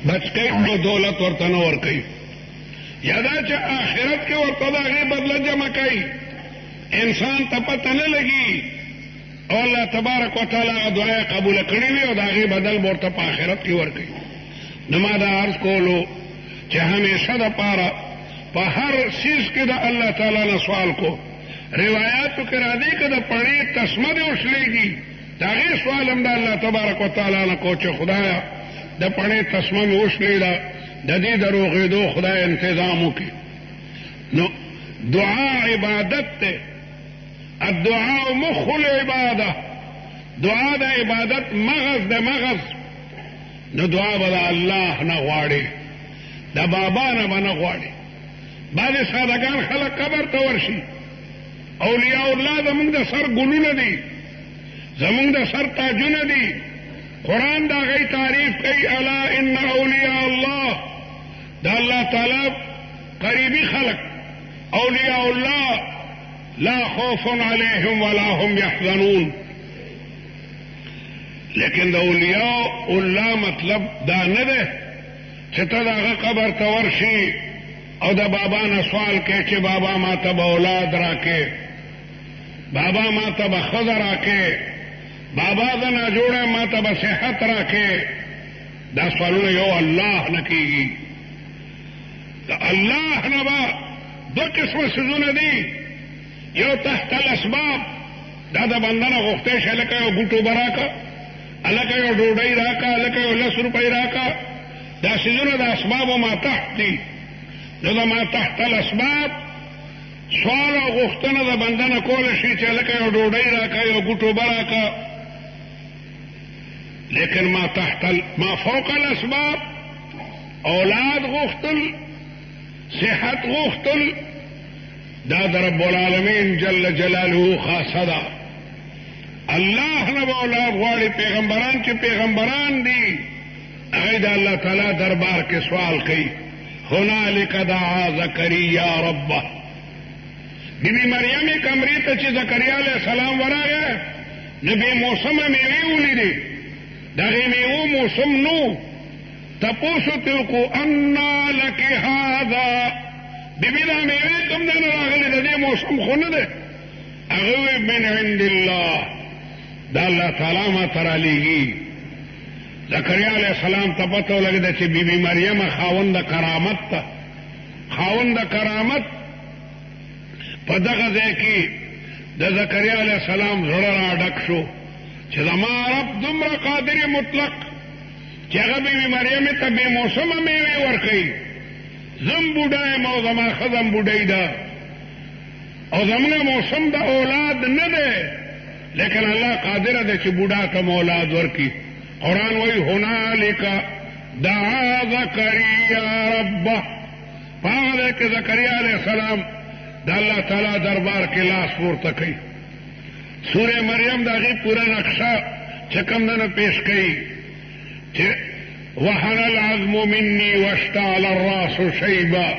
بچ کئی کو دولت ورته نه ورکوي یا دا چې آخرت کې ورته د هغې بدله جمع کوي انسان ته پته نه لګي او الله تبارک وتعالی هغه دعا قبوله کړې وي او د هغې بدل به ورته په آخرت کې ورکوي. نو ما دا عرض کولو چې همیشه دپاره په هر څیز کې د الله تعالی نه سوال کو. روایاتو کې راځي که د پړې تسمه دې وشلېږي د هغې سوال هم د الله تبارک وتعالی نه کو چې خدایه د پړې تسمه مې وشلېده د دې د روغېدو خدای انتظام وکړي. نو دعا عبادت دی. الدعاء مخ العباده. دعا د عبادت مغز د مغز. نو دعا به د الله نه غواړي د بابا نه به نه غواړي. بعضې سادهګان خلک قبر ته ورشي اولیاء الله زمونږ د سر ګلونه دي زمونږ د سر تاجونه دي. قرآن د هغوی تعریف کوي الا ان اولیاء الله د الله تعالی قریبي خلق اولیاء الله لا خوف علیهم ولا هم یحزنون. لیکن د اولیاء الله مطلب دا نه ده چې ته د هغه قبر ته ورشي او د بابا نه سوال کوي چې بابا ما ته به اولاد راکې بابا ما ته به ښځه راکې بابا زه ناجوړی ما ته به صحت راکې. دا سوالونه یو الله نه کېږي. د الله نه به دو قسمه څیزونه دي. یو تحت الاسباب دا د بنده نه غوښتی شي هلکه یو ګوټو به راکه هلکه یو ډوډۍ راکه هلکه یو 10 روپۍ راکه. دا څیزونه د اسبابو ما تحت دي. نو د ما تحت الاسباب سوال او غوښتنه د بنده نه کولی شي چې هلکه یو ډوډۍ راکه یو ګوټو به راکه. لیکن ما فوق الاسباب اولاد غوښتل صحت غوښتل دا د رب العالمین جل جلاله خاصه ده. الله نه به اولاد غواړي. پیغمبران چې پیغمبران دي هغوی د الله تعالی دربار کې سوال کوي. هنالک دعا زکریا ربه. بی بی مریم کمرې ته چې زکریا علیه السلام ورغی نو بې موسمه میوې ولیدې. د هغې میوو موسم نو. تپوس ورته وکړو انا لک هذا بی بی دا میوې کوم ځای نه راغلې د دې موسم خو نه دی. هغه وویل من عند الله دا الله تعالی ما ته رالیږي. زکریا علیه السلام ته پته ولګېده چې بی بی مریم خاونده کرامت ته خاونده کرامت. په دغه ځای کې د زکریا علیه السلام زړه را ډک شو چې زما رب دومره قادر مطلق چې هغه بی بی مریم ته بې موسمه میوې ورکوي. زم بوډا یم او زما ښځه بوډۍ ده او زمونږ موسم د اولاد نه دی لیکن الله قادره دی چې بوډا ته م اولاد ورکړي. قرآن وایي هنالک دعا زکریا ربه. په هغه دی کې زکریا علیه السلام د الله تعالی دربار کې لاس پورته کوي. سوره مریم د هغې پوره نقشه چې کوم دنه پیش کوي چې وحن العظم مني واشتعل الراس شيبا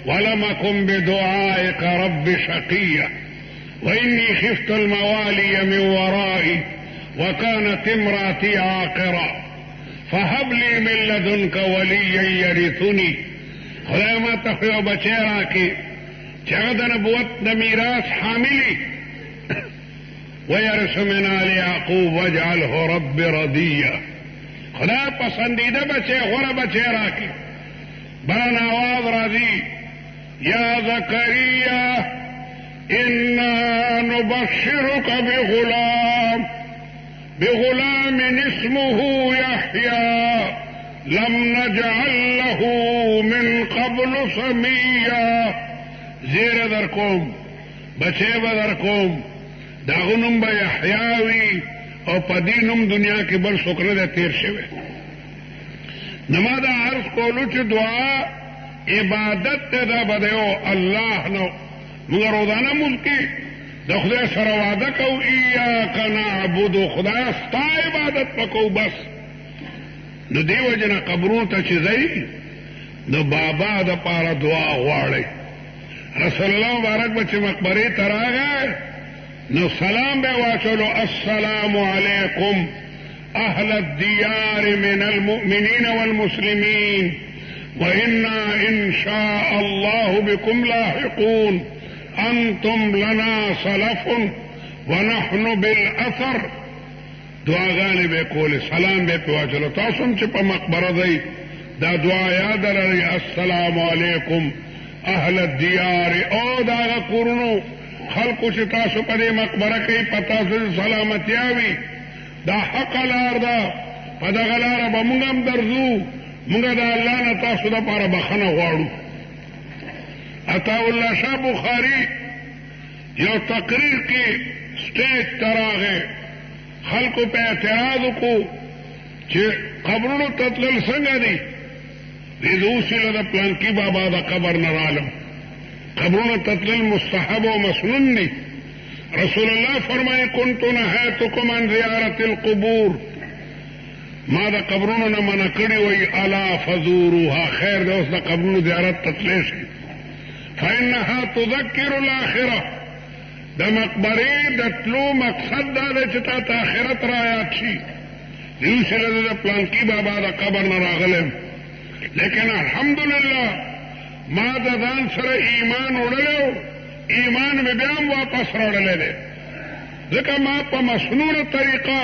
ولم أكن بدعائك رب شقيا وإني خفت الموالي من ورائي وكانت امرأتي عاقرا فهب لي من لدنك وليا يرثني. خدای ما ته خو یو بچی راکړي چې هغه د نبوت د میراث حاملي. ويرث من آل یعقوب واجعله رب رضیا. خدا پسندیده بچے غوره بچے راکی. برن آواز راضی یا زکریا انا نبشرک بغلام اسمه یحیی لم نجعل له من قبل سمیا. زیر در کوم بچے بدر کوم داغو نم با یحیی وی او پدی نم دنیا کې بل څوک نه تیر شوی. نما دا عرض کولو چې دعا عبادت ته دا بدیو الله نو موږ روزانه مونږ کې د خدای سره وعده کوو ایاک نعبد خدای ستا عبادت وکړو بس. نو دیو جنا قبرونو ته چې ځئ نو بابا د پاره دعا غواړئ. رسول الله مبارک به چې مقبرې ته راغی نو سلام به واچولو السلام علیکم أهل الديار من المؤمنين والمسلمين وإنا إن شاء الله بكم لاحقون أنتم لنا سلف ونحن بالأثر. دعاګانې به کولې، سلام به پې واچلو. تاسو هم چې په مقبره دی دا دعا یاد لرئ، السلام علیکم اهل الدیار. او دا هغه کورونو خلقو چې تاسو په دې مقبره کوي په تاسو سلامتیا وي، دا حق لار ده، په دغه لاره به مونږ هم درځو. مونږ د الله نه تاسو دپاره بخښنه غواړو. عطاالله شاه بخاري یو تقریر کې سټیج ته راغی، خلقو په اعتراض وکړو چې قبرونو ته تلل څنګه دي؟ وی اوسې د پلانکي بابا د قبر نه رالم، قبرونو ته تلل مستحب او مسنون دي. رسول الله فرمایي كنت نهيتكم عن زيارة القبور، ما د قبرونو نه منع کړي وي، الا فزوروها، خیر د اوس د قبرونو زیارت ته تللی شي. فانها تذکر الاخره، د مقبرې د تلو مقصد دا دی چې تا ته آخرت را یاد شي. یو سره د پلانکي بابا د قبر نه راغلم، لیکن الحمدلله ما د ځان سره ایمان وړلی، ایمان مې بیا هم واپس راوړلی دی، ځکه ما په مسنونه طریقه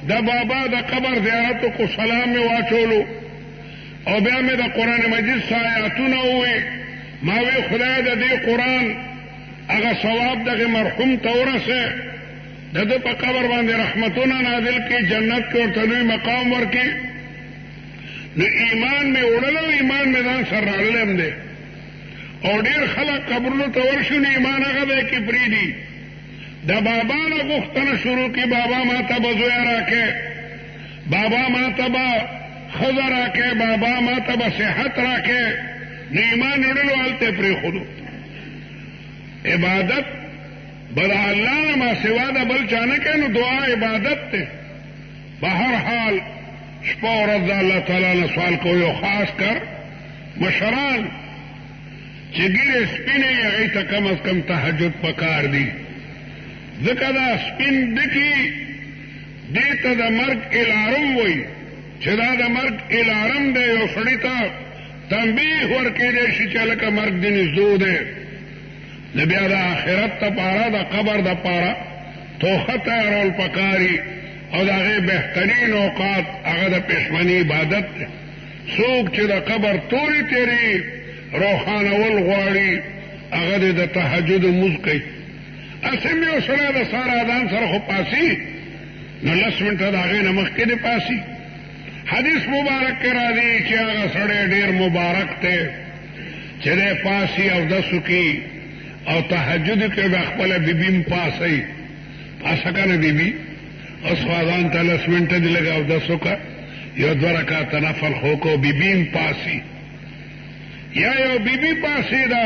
د بابا د قبر زیارت وکړو، سلام مې واچولو او بیا مې د قرآن مجید څه آیاتونه ووی. ما وی خدای د دې قرآن هغه ثواب دغه مرحوم ته ورسې، د ده په قبر باندې رحمتونه نازل کړي، جنت کې ورته لوی مقام ورکړي. نو ایمان مې وړلی، ایمان مې ځان سره راړلی هم دی. او ډېر خلک قبرونو ته ورشو نو ایمان هغه دی کې پرېږدي. د بابا نه غوښتنه شروع کړي، بابا ما ته به زویه راکې، بابا ما ته به ښځه راکې، بابا ما ته به صحت راکې، نو ایمان وړلو هلته یې پرېښودو. عبادت به د الله نه ما سوا د بل چا نه کوي، نو دعا عبادت دی. په هر حال شپه او ورځ د الله تعالی نه سوال کوو، او خاص کر مشران چې ګیرې سپینې وي هغوی ته کم از کم تهجد پکار دي، ځکه دا سپین ډکي دې ته د مرګ الارم وایي چې دا د مرګ الارم دی. یو سړي ته تنبیه ورکېدی شي چې هلکه مرګ دې نږدې دی، نو بیا د آخرت دپاره د قبر دپاره توښه تیارول پکاري، او د هغې بهترین اوقات هغه د پښمني عبادت دی. څوک چې د قبر تورې تېري روښانول غواړي هغه دې د تهجد لمونځ کوي. اسې مې یو سړی د سهار اذان سره خو پاسي، نو 10 منټه د هغې نه مخکې دې پاسي. حدیث مبارک کې راځي چې هغه سړی ډېر مبارک دی چې دی پاسي اودس وکړي او تهجد کې به خپله بیبي م پاسوي. پاسه که نه بیبي؟ اوس خو اذان ته 10 منټه دې لږ اودس وکړه، یو 2 رکعته نفل خو وکړو، بیبي م پاسي. یا یو بیبي پاسېده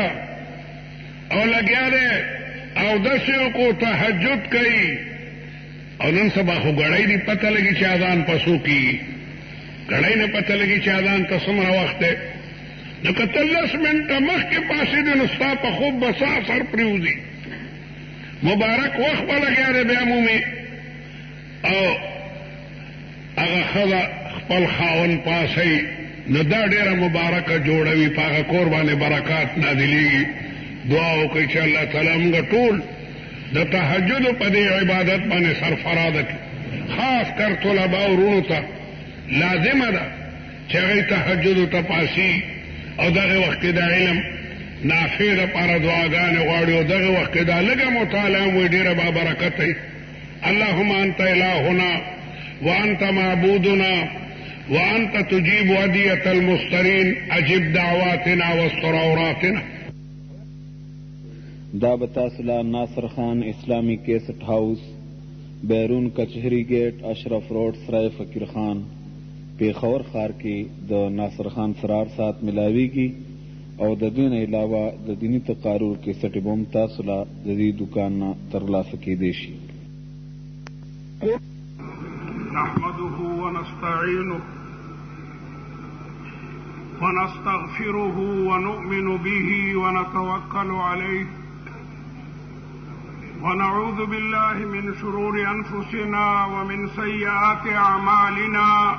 او لګیا دی اودس یې وکړو، تهجد کوي، او نن سبا خو ګړی دې پته لګي چې اذان پسو کېږي، ګړی نه پته لګي چې اذان ته څومره وخت دی. نو که ته 10 منټه مخکې پاسېدې نو ستا په خوب به څه اثر پرېوځي. مبارک وخت به لګیا دی بیا مومي، او هغه ښځه خپل خاوند پاسوي، نو دا ډېره مبارکه جوړوي، په هغه کور باندې برکات نازلېږي. دعا وکړئ چې الله تعالی موږ ټول د تهجدو په دې عبادت باندې سرفراده کړي. خاص کر طلباء ورونو ته لازمه ده چې هغوی تهجدو ته پاسي، او دغه وخت کې د علم نافع دپاره دعاګانې غواړي، او دغه وخت کې دا لږه مطالعه هم وي ډېره بابرکت وي. اللهم انت الهنا وانت معبودنا وانت تجيب ودية المسترين، اجب دعواتنا واستر عوراتنا. دا بتاسلا ناصر خان اسلامی کیسٹ ہاؤس، بیرون کچہری گیٹ، اشرف روڈ، سرائے فقیر خان، پیښور ښار کې د ناصر خان سرار سات ملاویږي، او د دې نه علاوه د دینی تقارر کیسټې به هم تاسو له د دې دوکان نه ترلاسه کیدی شي. نحمده ونستعينه ونستغفره ونؤمن به ونتوكل عليه ونعوذ بالله من شرور أنفسنا ومن سيئات أعمالنا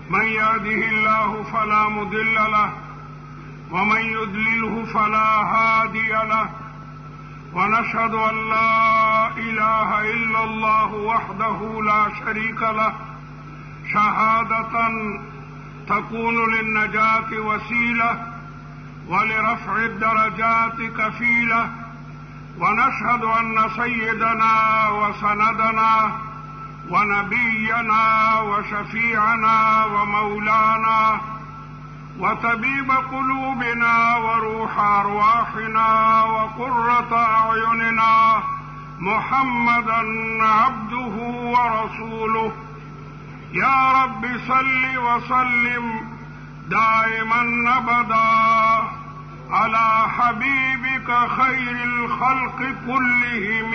من يهده الله فلا مضل له ومن يضلله فلا هادي له ونشهد أن لا إله إلا الله وحده لا شريك له شهادة تكون للنجاة وسيلة ولرفع الدرجات كفيلة ونشهد أن سيدنا وسندنا ونبينا وشفيعنا ومولانا وطبيب قلوبنا وروح أرواحنا وقرة أعيننا محمدا عبده ورسوله يا رب صل وسلم دائما أبدا على حبيبك خير الخلق كلهم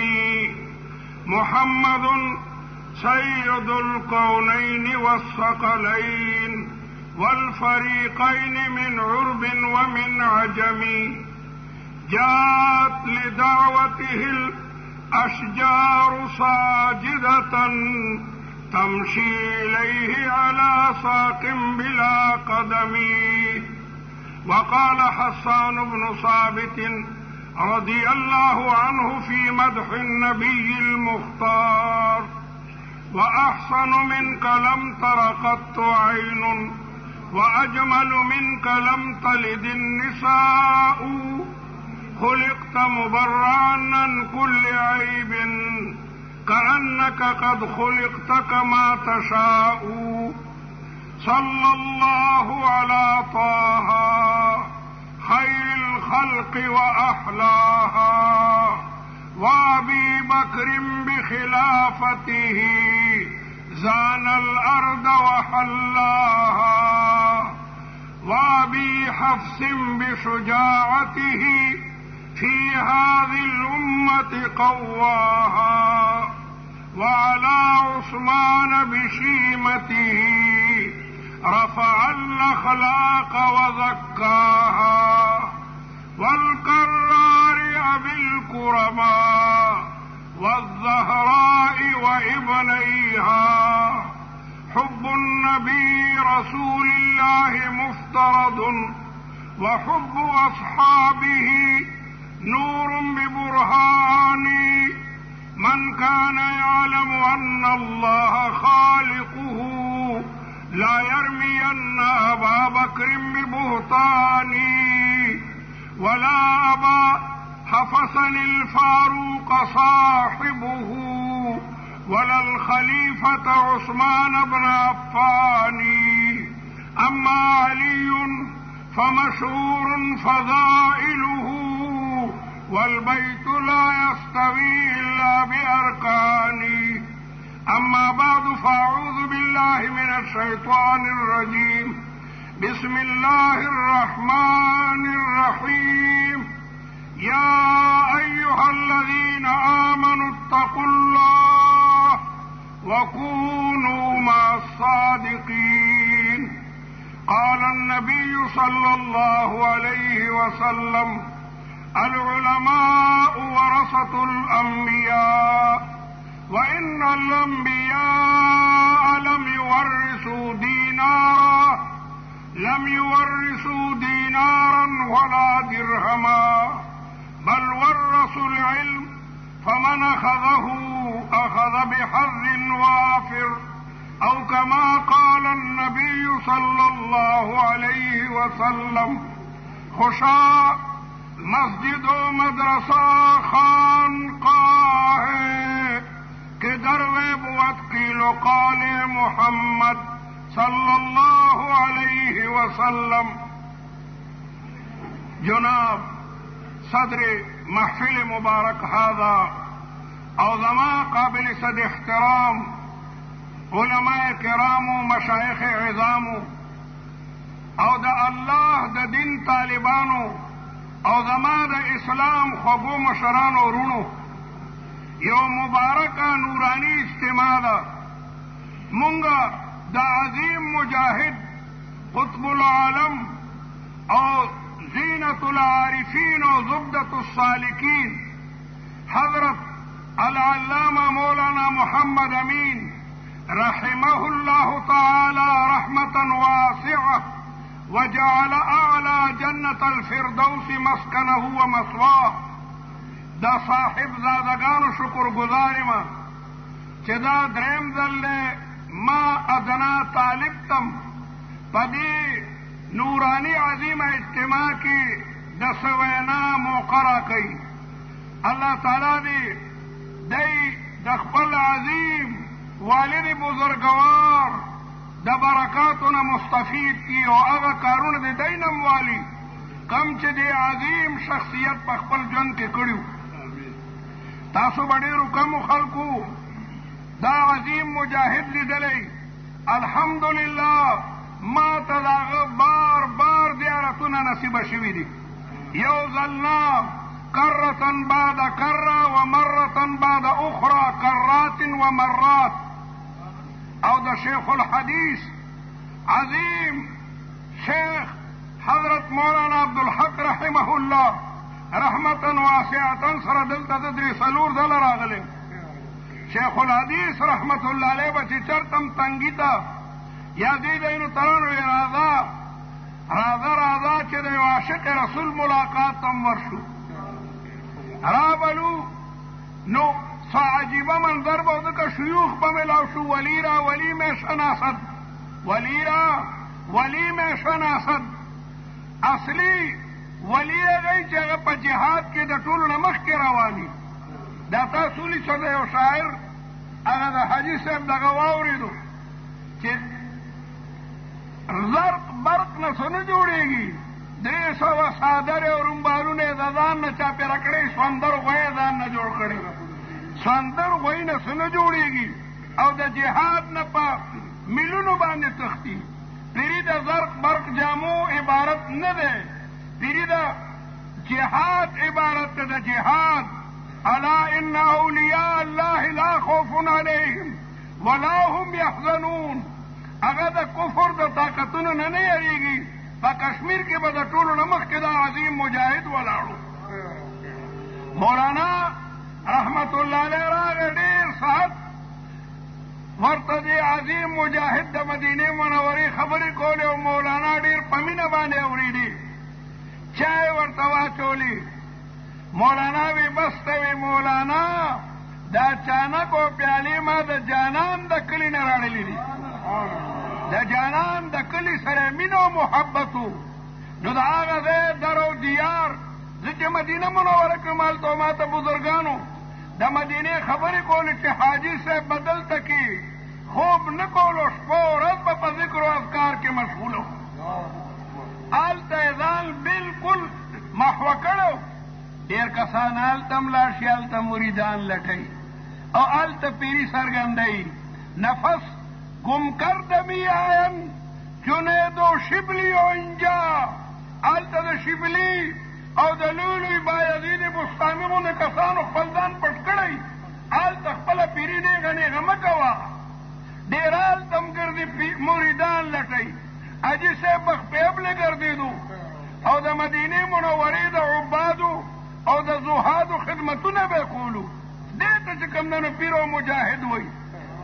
محمد سيد الكونين والثقلين والفريقين من عرب ومن عجم جاءت لدعوته الأشجار ساجدة تمشي إليه على ساق بلا قدم وقال حسان بن ثابت رضي الله عنه في مدح النبي المختار وأحسن منك لم تر قط عين وأجمل منك لم تلد النساء خلقت مبرعا عن كل عيب كأنك قد خلقت كما تشاء صلى الله على طه خير الخلق وأحلاها وأبي بكر بخلافته زان الأرض وحلاها وأبي حفص بشجاعته في هذه الأمة قواها وعلى عثمان بشيمته رفع الأخلاق وزكاها والكرار أبي الكرماء والزهراء وابنيها حب النبي رسول الله مفترض وحب أصحابه نور ببرهان من كان يعلم أن الله خالقه لا يرمين أبا بكر ببهتان ولا أبا حفصن الفاروق صاحبه ولا الخليفة عثمان بن عفان أما علي فمشهور فضائله والبيت لا يستوي إلا بأركانه أما بعد فأعوذ بالله من الشيطان الرجيم بسم الله الرحمن الرحيم يا أيها الذين آمنوا اتقوا الله وكونوا مع الصادقين قال النبي صلى الله عليه وسلم العلماء ورثة الأنبياء وإن الأنبياء لم يورثوا دينارا ولا درهما بل ورثوا العلم فمن أخذه أخذ بحظ وافر أو كما قال النبي صلى الله عليه وسلم خوشا مسجد و مدرسہ خانقاہ کہ دروے بود قیل و قال محمد صلی اللہ علیہ وسلم. جناب صدر محفل مبارک هذا او زما قابل صد احترام علماء کرام و مشایخ عظام او د الله د دین طالبانو او زما د اسلام خوږو مشرانو ورونو یو مبارکه نورانی اجتماع ده. مونږه د عظیم مجاهد قطب العالم او زینة العارفین او زبدة السالکین حضرت العلامة مولانا محمد أمين رحمه الله تعالى رحمة واسعة وجعل أعلى جنة الفردوس مسكنه ومثواه. دا صاحب زادگانو شکر گزار ما چې دا دریم ځل دی ما ادنا طالب تم پدې نورانی عظیم اجتماع کې د سوینا مقرره کوي. الله تعالی دې دی د خپل عظیم والد بزرگوار د برکاتونه مستفید کی او هغه کارونه د دینم والی کم چې د عظیم شخصیت په خپل ژوند کې کړیو. تاسو به ډېرو کمو خلکو دا عظیم مجاهد لیدلی. الحمدلله ما ته د هغه بار بار زیارتونه نصیبه شوي دي. یو ځل نه کرة بعد کرة ومرة بعد اخرى کرات ومرات. او د شیخ الحدیث عظیم شیخ حضرت مولانا عبدالحق رحمه الله رحمتا واسعتا سره دلته د درې څلور ځله راغلی. شیخ الحدیث رحمت الله علیه به چې چرتم تنګي ته یا دې دی نو ترانو یې راځه راځه راځه چې د یو عاشق رسول ملاقات ته ورشو. رابلو نو څه عجیبه منظر به ځکه شیوخ به ملاو شو. ولی را ولی میں شناسد ولی را ولی میں شناسد. اصلي ولی هغه چې هغه په جهاد کې د ټولو نه مخکې رواني. دا تاسو لي چې د یو شاعر هغه د حاجي صاحب دغه واورېدو چې زرق برق نه څه نه جوړېږي. 300 څادرې او رومبالونه یې د ځان نه چاپېره کړی. سوندر غوی یې ځان نه جوړ کړی. سوندر غوی نه څه نه جوړېږي او د جهاد نه په میلونو باندې تښتي. پیری د زرق برق جامو عبارت نه دی. پیری د جهاد عبارت ده. د جهاد الا ان اولیاء الله لا خوف علیهم ولا هم یحزنون. هغه د کفر د طاقتونو نه نه یریږي. په کشمیر کې به د ټولو نه مخکې دا عظیم مجاهد ولاړو. مولانا رحمت الله علیه راغی ډېر ساعت ورته د عظیم مجاهد د مدینې منورې خبرې کولې او مولانا ډېر په مینه باندې اورېدې. چای ورته واچولې. مولانا وی بس ته وی مولانا دا چانک او پیالې ما د جانان د کلي نه راړلې دي. د جانان د کلي سره مینه او محبتو. نو د هغه ځای در او دیار زه چې مدینه منوره کې مالته ما ته بزرګانو د مدینې خبرې کولې چې حاجي صاحب به دلته کې خوب نه کولو شپه ورځ به په ذکر و اذکار کې مشغول و. هلته یې ځان بلکل محوه کړی. ډېر کسان هلته هم لاړ شي هلته مریدان لټوي او هلته پیري څرګندوي. نفس گم کرده می آیم جنید و شبلی و اینجا. هلته د شبلی او د لولوی بایزید بستاني غوندې کسانو خپل ځان پټ کړی. هلته خپله پیري نیغه نیغه مه کوه. ډېر هلته هم ګرځي مریدان لټوي. حاجي صاحب مخپیبلې ګرځېدو او د مدینې منورې د عبادو او د زهادو خدمتونه به یې کولو. دې ته چې کوم نن پیر او مجاهد وایي.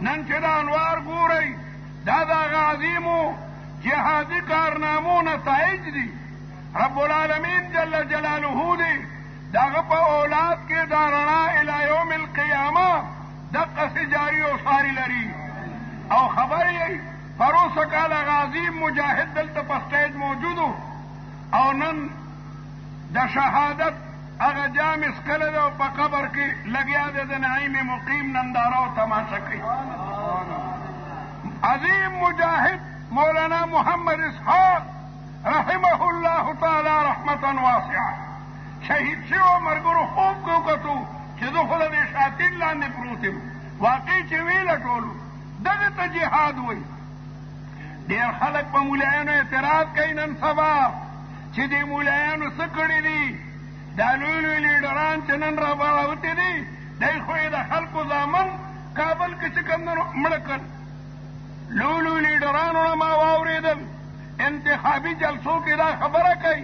نن چې دا انوار ګورئ دا د هغه عظیمو جهادي کارنامو نتایج دي. رب العالمین جل جلاله دی د هغه په اولاد کې دا رڼا الی یوم القیامه دقسې جاري او ساري لري. او خبر یې پروسه کال هغه عظیم مجاهد دلته په سټیج موجودو او نن د شهادت هغه جام اسکله دی او په قبر کې لګیا دی د نعیم مقیم ننداره او تماشا کوي. عظیم مجاهد مولانا محمد اسحاق رحمه الله تعالی رحمتا واسعه شهید شو مرګرو خوب کو کتو چې زه خو د شاتین لاندې پروت یم. واقعي چې ویله ټولو دغه ته جهاد وایي. ډېر خلک په مولایانو اعتراض کوي نن سبا چې دې مولایانو څه کړي دي. دا لوی لوی لیډران چې نن را باراوتې دي دی خو یې د خلکو زامن کابل کې چې کوم مړه کړ. لوی لوی لیډرانو نه ما واورېدل انتخابي جلسو کې دا خبره کوي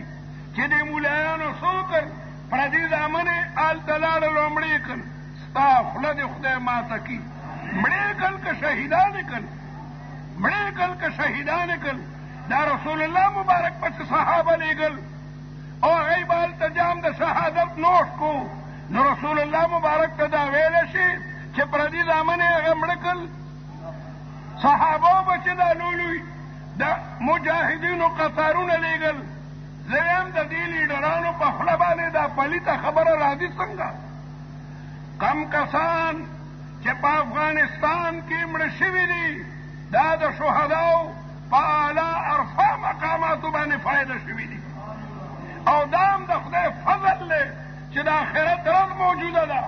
چې د مولایانو څه وکړ. پردي زامن یې هلته لاړل او مړه یې کړ. ستا خوله دې خدای ماته کي. مړې کل که شهیدان کل، مړې کل که شهیدان کل. دا رسول الله مبارک پس صحابه لیږل او هغوی به هلته جام د شهادت نوش کو. نو رسول الله مبارک ته دا ویلی شي چې پردي زامن یې هغه مړه کړل. صحابو به چې دا لولوی د مجاهدینو قطارونه لیږل. زه یم د دې لیډرانو په خوله باندې دا پلیته خبره راځي څنګه؟ کم کسان چې په افغانستان کې مړه شوي دي دا د شهداو په اعلی ارفع مقاماتو باندې فایده شوي دي. او دا هم د خدای فضل دی چې د آخرت ورځ موجوده ده.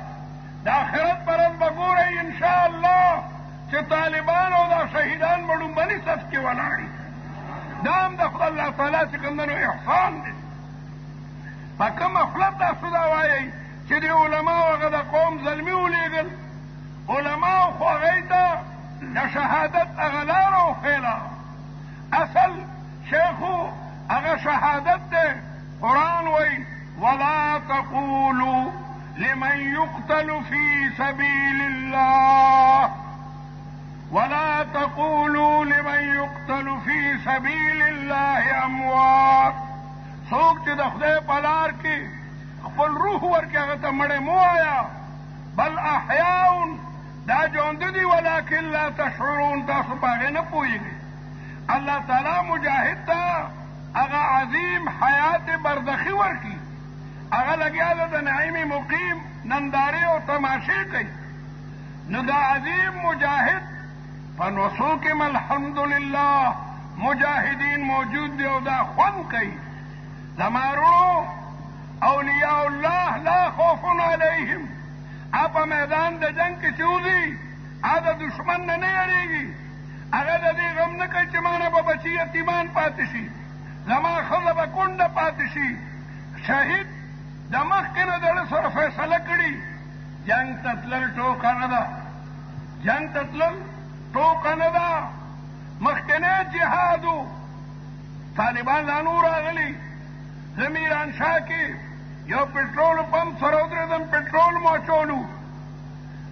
د آخرت په ورځ به ګورئ انشاءالله چې طالبان او دا شهیدان به ډومبني صف کې ولاړي. دا هم د خدای الله تعالی چې کوم دی احسان دی. په کومه خوله تاسو دا وایئ چې د علماو هغه د قوم زلمي ولیږل. علماو خو هغوی ته د شهادت هغه لاره وښیله. اصل شیخو هغه شهادت دی. قرآن وی ولا تقولوا لمن يقتل في سبيل الله ولا تقولوا لمن يقتل في سبيل الله اموات. څوک چې د خدای په لار کې خپل روح ورکړي هغه ته مړی مو وایه، بل احیاء دا ژوندي دي ولکن لا تشعرون. تاسو په هغې نه پوهېږئ. الله تعالی مجاهد ته هغه عظیم حیات برزخي ورکي. هغه لګیا ده د نعیم مقیم نندارې او تماشې کوي. نو دا عظیم مجاهد په نوڅو کې م الحمدلله مجاهدین موجود دی او دا خوند کوي. زما وروڼو اولیاء الله لا خوف علیهم. په میدان د جنگ کې چې وځي هغه د دشمن نه نه یریږي. هغه د دې غم نه کوي چې مانه به بچي یتیمان پاتې شي، زما ښځه به کونډه پاتې شي. شهید د مخکې نه د سره فیصله کړي. جنگ ته تلل ټوکه نه ده، جنگ ته تلل ټوکه نه ده. مخکنی جهاد و طالبان لا نور راغلي. زه میرانشاه کې یو پټرول پمپ سره ودرېدم، پټرول مو اچولو.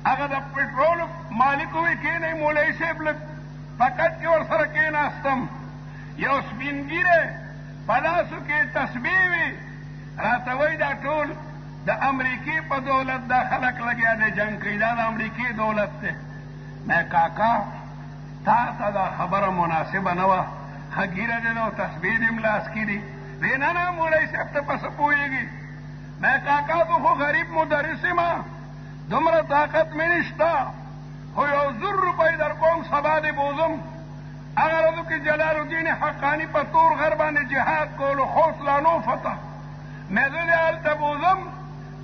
هغه د پټرول مالک ووی کېنئ مولوي صاحب لږ پکټ کې ورسره کېناستم. یو سپین ږیری په لاسو کې تسبیح وي، راته وایي دا ټول د امریکې په دولت دا خلک لګیا دی جنګ کوي، دا د امریکې دولت دی. مې کاکا تا ته دا خبره مناسبه نه وه، ښه ږیره دی نو تسبیح دې ملاس کې دي. وی نه نه مولوي صاحب ته په څه پوهېږي. مې کاکا تو خو غریب مدرس یم، دومره طاقت مې نشته، خو یو 1000 روپۍ در کوم سبا دې بوزم. هغه ورځو کې جلال الدین حقاني په تور غر باندې جهاد کولو، خوست لا نو فتح. مې زه دې هلته بوزم،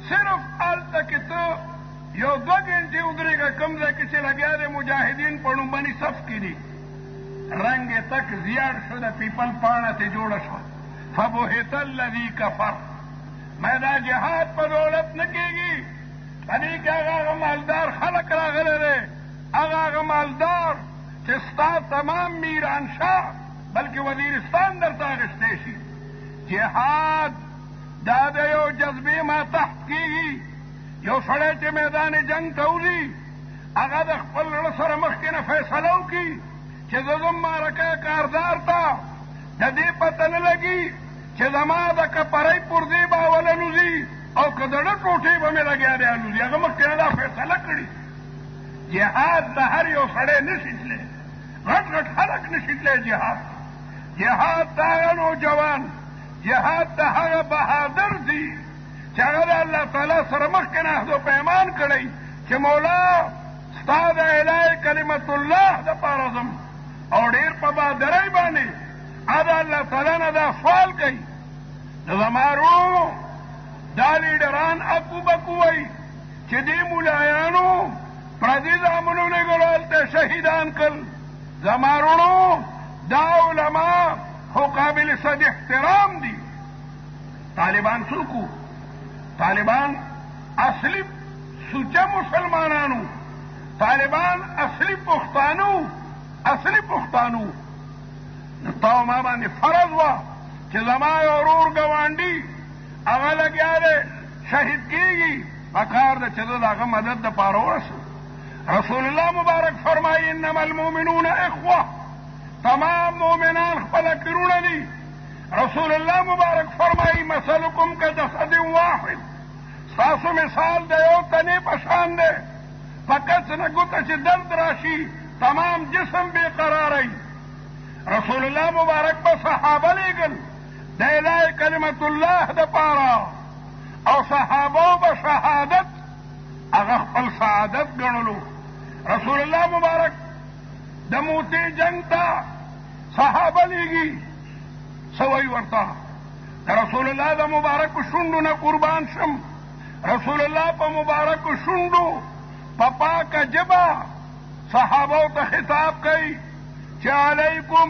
صرف هلته کې ته یو 2 ګنټې ودرېږه کوم ځای کې چې لګیا دی مجاهدین په ډومبني صف کې دي. رنګ یې تک زیاړ شو، د پیپل پاڼه ترې جوړه شوه. فبهت الذي كفر. مې دا جهاد په دولت نه کېږي، په دې کې هغه مالدار خلک راغلی دی، هغه مالدار چې ستا تمام میرانشاه بلکې وزیرستان درته اخیستی شي. جهاد دا د یو جذبې ما تحت کېږي. یو سړی چې میدان جنگ ته وځي هغه د خپل زړه سره مخکې نه فیصله وکړي چې زه ځم معرکه کاردار ته، د دې پته نه لګي چې زما د کپرۍ پرزې به اوله نوځي او که د ډه ټوټې به مې لګیا دی الوځي. هغه مخکې نه دا فیصله کړي. جهاد د هر یو سړی نشي تللی، غټ غټ خلک نشي تللی جهاد. جهاد د هغه نوجوان، جهاد د هغه بهادر دي چې هغه د الله تعالی سره مخکې نه عهد و پیمان کړی چې مولا ستا د الهی کلمت الله دپاره ځم، او ډېر په بهادرۍ باندې د الله تعالی نه دا سوال کوي. د زما وروڼو دا لیډران اکو بکو وایي چې دې ملایانو پردي زامنو لېږلو هلته شهیدان کړل. زما وروڼو دا علما خو قابل صد احترام دي. طالبان څوک؟ طالبان اصلي سوچه مسلمانانو، طالبان اصلي پښتانو، اصلي پښتانو. نو تا ما باندې فرض وه چې زما یو ورور ګاونډي هغه لګیا دی شهید کېږي، پکار د چې د هغه مدد د پاره ورسو. رسول الله مبارک فرمایي انما المؤمنون اخوه، تمام مؤمنان خپل کړونه دي. رسول الله مبارک فرمایي مثلکم کجسد واحد، ستاسو مثال د یو تنې په شان دی، فقط نه ګوته چې درد راشي تمام جسم بے قراری. رسول الله مبارک په صحابه لیږل د اله کلمت الله د پاره، او صحابه به شهادت هغه خپل سعادت ګڼلو. رسول الله مبارک د موتی جنگ ته صحابه لیږي، سوی ورته د رسول الله د مبارک شونډو نه قربان شم. رسول الله په مبارک شونډو په پاکه ژبه صحابو ته خطاب کوي چې علیکم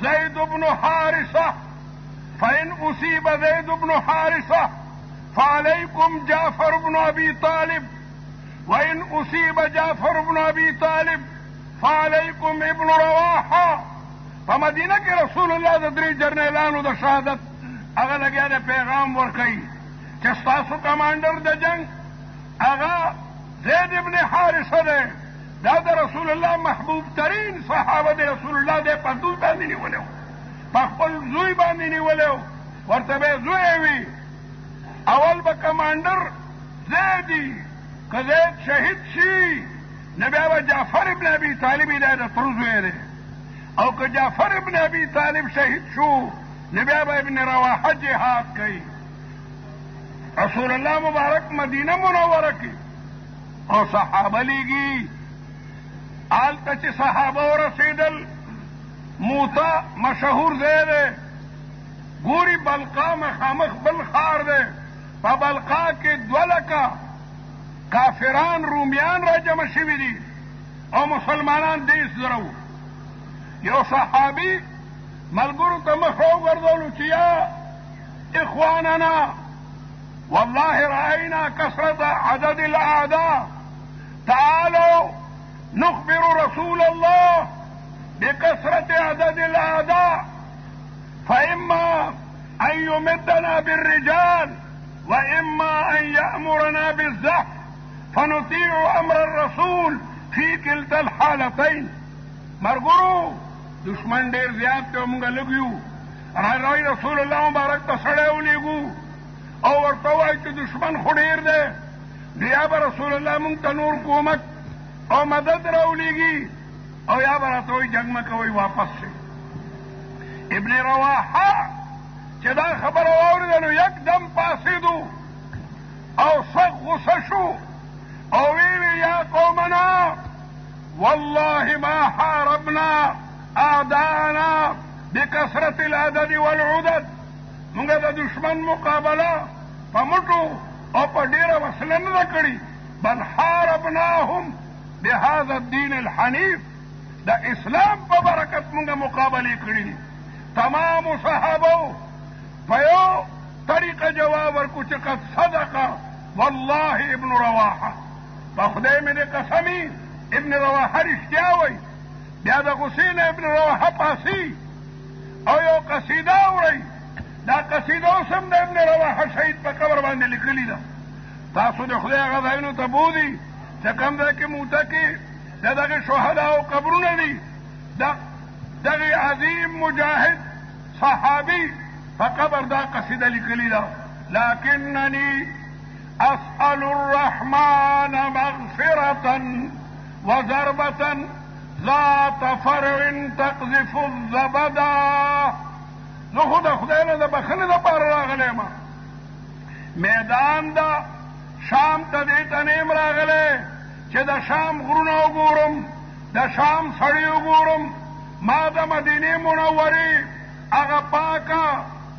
زید بن حارثه، فإن أصيب زيد بن حارثة فعليكم جعفر بن أبي طالب، وإن أصيب جعفر بن أبي طالب فعليكم ابن رواحة. فمدینه کې رسول الله د درې جرنیلانو د شهادت هغه لګیا د پیغام ورکوي چې ستاسو کمانډر د جنگ هغه زید ابن حارثه دی، دا د رسول الله محبوب ترین صحابه د رسول الله دی، په دوی باندې نیولی و، په خپل زوی باندې نیولی و، ورته به زوی وي. اول به کمانډر زیدي، که زید شهید شي نو بیا به جعفر ابن ابي طالب دی د تر زوی دی، او که جعفر ابن ابي طالب شهید شو نو بیا به ابن رواحه جهاد کوي. رسول الله مبارک مدینه منوره کې او صحابه لیږي. آلته چې صحابه ورسېدل موته مشهور ځای دی، ګوري بلقا مخامخ بل ښار دی، په بلقا کې 2 لکه کافران رومیان را جمع شوي دي او مسلمانان 10 زره وو. یو صحابي ملګرو ته مخ راوګرځولو چې یا اخواننا والله رأينا كثرة عدد الأعداء، تعالوا نخبر رسول الله بكثرة عدد الأعداء، فإما أن يمدنا بالرجال وإما أن يأمرنا بالزحف فنطيع أمر الرسول في كلتا الحالتين. مرګرو دشمن ډېر زیات ته مونږ لږ یو، راځئ رسول الله مبارک ته سړی ولېږو او ورته وایي چې دشمن خو ډېر دی، بیا به رسول الله مونږ ته نور کومک او مدد راولېږي، او یا به راته وایي جنګ مه کوئ واپس شئ. ابن رواحه چې دا خبره واورېده نو یکدم پاڅېدو او سخت غصه شو او ویلي یا قومنا والله ما حاربنا اعداءنا بکثرة العدد والعدد، مونږ د دشمن مقابله په مټو او په ډېره وسله نه ده کړې، بل حاربناهم بهذا الدین الحنیف، د اسلام په برکت مونږ مقابلې کړې دي. تمامو صحابو په یو طریقه جواب ورکو چې قد صدق والله ابن رواحه، په خدای مې دې قسمي ابن رواحه رښتیا وایي. بیا د غصې نه ابن رواحه پاسي او یو قصیده اورئ، دا قصیده اوس هم د ابن رواحه شهید په قبر باندې لیکلې ده. تاسو د خدای هغه ځایونو ته بوځئ چې کوم ځای کې موته کې د دغې شهداو قبرونه دي، دغې عظیم مجاهد صحابي په قبر دا قصیده لیکلې ده، لکنني اسأل الرحمن مغفرة وضربة ذات فرع تقذف الزبدا. زه خو د خدای نه د بخښنې دپاره راغلی یم، میدان د شام ته دې ته نه یم راغلی چې د شام غرونه وګورم، د شام سړی وګورم. ما د مدینې منورې هغه پاکه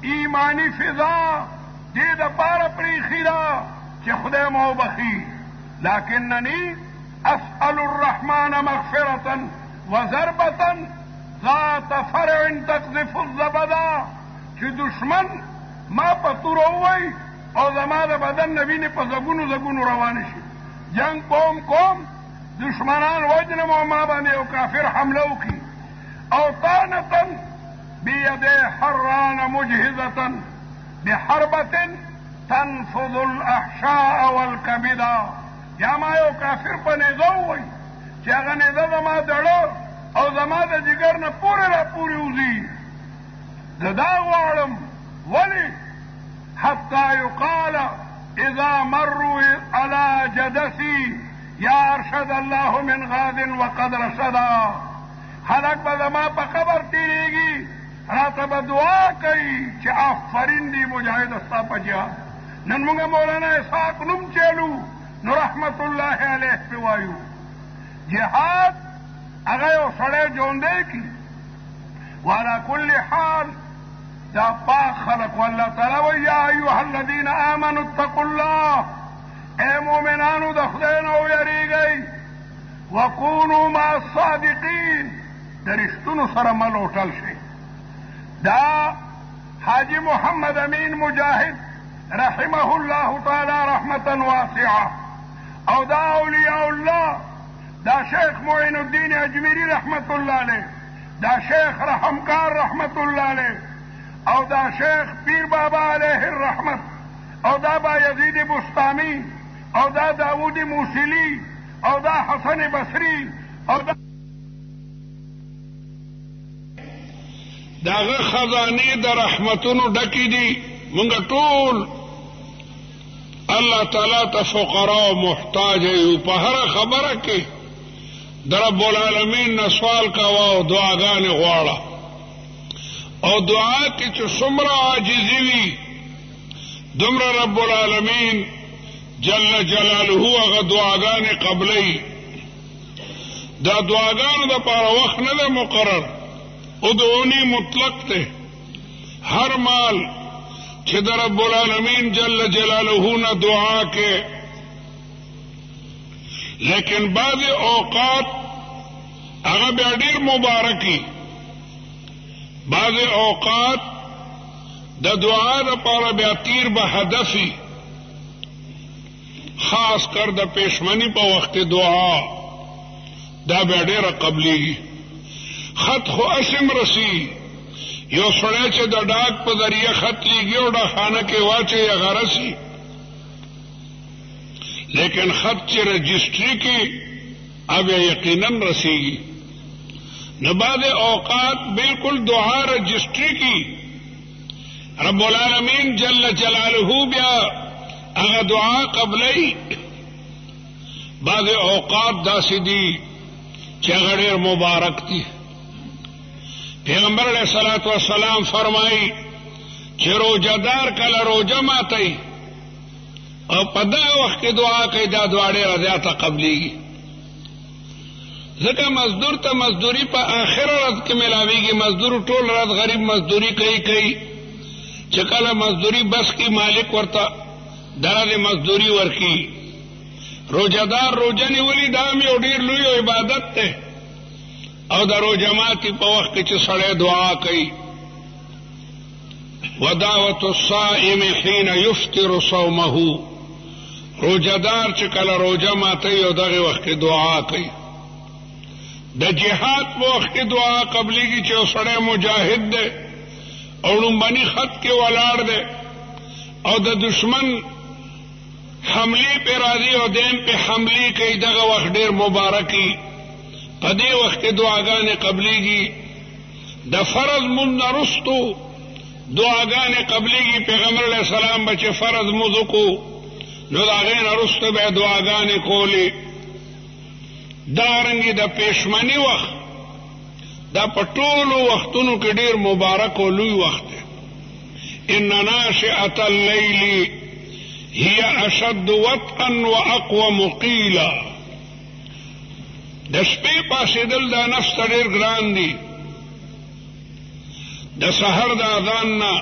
ایمانی فضا دې دپاره پرېښې ده چې خدای مو وبخي. لکنني اسأل الرحمن مغفرة وضربة ذات فرع تقذف الزبدا، چې دشمن ما په تور ووایي او زما د بدن نه وینې په زګونو زګونو روانې شي، جنگ کوم دشمنان وجنم او ما باندې یو کافر حمله وکړي، او طعنة بيدي حران مجهزة بحربة تنفض الاحشاء والكبدا. یا ما یو کافر په نیزه ووایي چې هغه نیزه زما دړه او زما د جګر نه پورې را پورې وځي. زه دا غواړم ولې حتی یقال اذا مروا على جدثي یا ارشد الله من غاد وقد رشدا. خلق به زما په قبر تیریږي راته به دعا کوي چې آفرین دی مجاهد ستا په جهاد. نن موږ مولانا اسحاق نوم چلو نو رحمت الله علیه پې وایو جهاد هغه یو سړی ژوندی کي. وعلى كل حال دا پاک خلق والله تعالی وایي یا ایها الذین آمنوا اتقوا الله، اے مومنانو د خدای نه ویریږئ، وکونوا مع الصادقین، د رښتونو سره مل وټل شئ. دا حاجی محمد امین مجاهد رحمه الله تعالی رحمتا واسعه، او دا اولیاء الله، دا شیخ معین الدین اجمیری رحمت الله علیه، دا شیخ رحمکار رحمت الله علیه، او دا شیخ پیر بابا علیه الرحمت، او دا بایزید بستامی، او دا داود موسیلی، او دا حسن بصری، او دا داغه خزانه د رحمتونو ډکی دي. مونږ ټول الله تعالی ته فقرا او محتاج یو. په هر خبره کې د رب العالمین نه سوال کوه او دعاګانې غواړه، او دعا کې چې څومره عاجزي وي دومره رب العالمین جل جلاله هغه دعاګانې قبلوي. دا دعاګانو دپاره وخت نه دی مقرر، ادعونی مطلق ته. هر مال چې د رب العالمین جل جلاله نه دعا کې، لیکن بعض اوقات هغه بیا ډېر مبارکي، بعض اوقات د دعا دپاره بیا تیر به هدفي، خاص کر د پېشمني په وخت دعا دا بیا ډېره قبلېږي. خط خو اسم رسی، یو سړی چې د ډاک په ذریعه خط لیږي او ډاکخانه کې واچوي هغه رسی، لیکن خط چې رجسټري کې اب یقینا رسیږي. نو بعض اوقات بالکل دعا رجسٹری کی رب العالمین جل جلالہ بیا هغه دعا قبلی. بعض اوقات داسې دي چې هغه ډېر مبارک دي. پیغمبر علیہ الصلوۃ والسلام فرمایي چې روزدار کله روزه ماتي او په دا وخت کې دعا کوي، دا دعا ډېره زیاته قبلیږي. ځکه مزدور ته مزدوری په آخر ورځ کې ملاویږي. مزدور ټول ورځ غریب مزدوری کوي چې کله مزدوری بس کی مالک ورته درجه مزدوری ورکی. روزدار روزه نیولي دا هم یو ډېر لوی عبادت دی، او د روزه ماتي په وخت کې چې سړی دعا کوي. ودعوة الصائم حين يفطر صومه، روزدار چې کله روزه ماتي او دغه وخت کې دعا کوي. د جهاد په وخت کې دعا قبلېږي چې سړی مجاهد دی او لومبني خط کې ولاړ دی او د دشمن حملې پې راځي او دیم پې حملې کوي، دغه وخت ډېر مبارکي. په دې وخت کې دعاګانې قبلېږي. د فرض مونځ نه وروستو دعاګانې قبلېږي. پیغمبر علیه السلام به چې فرض مونځ وکړو نو د هغې نه وروسته به یې دعاګانې کولې. دارنګې د پېشمني وخت دا په ټولو وختونو کې ډېر مبارک او لوی وخت دی. ان ناشئة اللیل هي اشد وطئا واقوم قیلا. د شپې پاسېدل دا نفس ته ډېر ګران دي. د سحر د اذان نه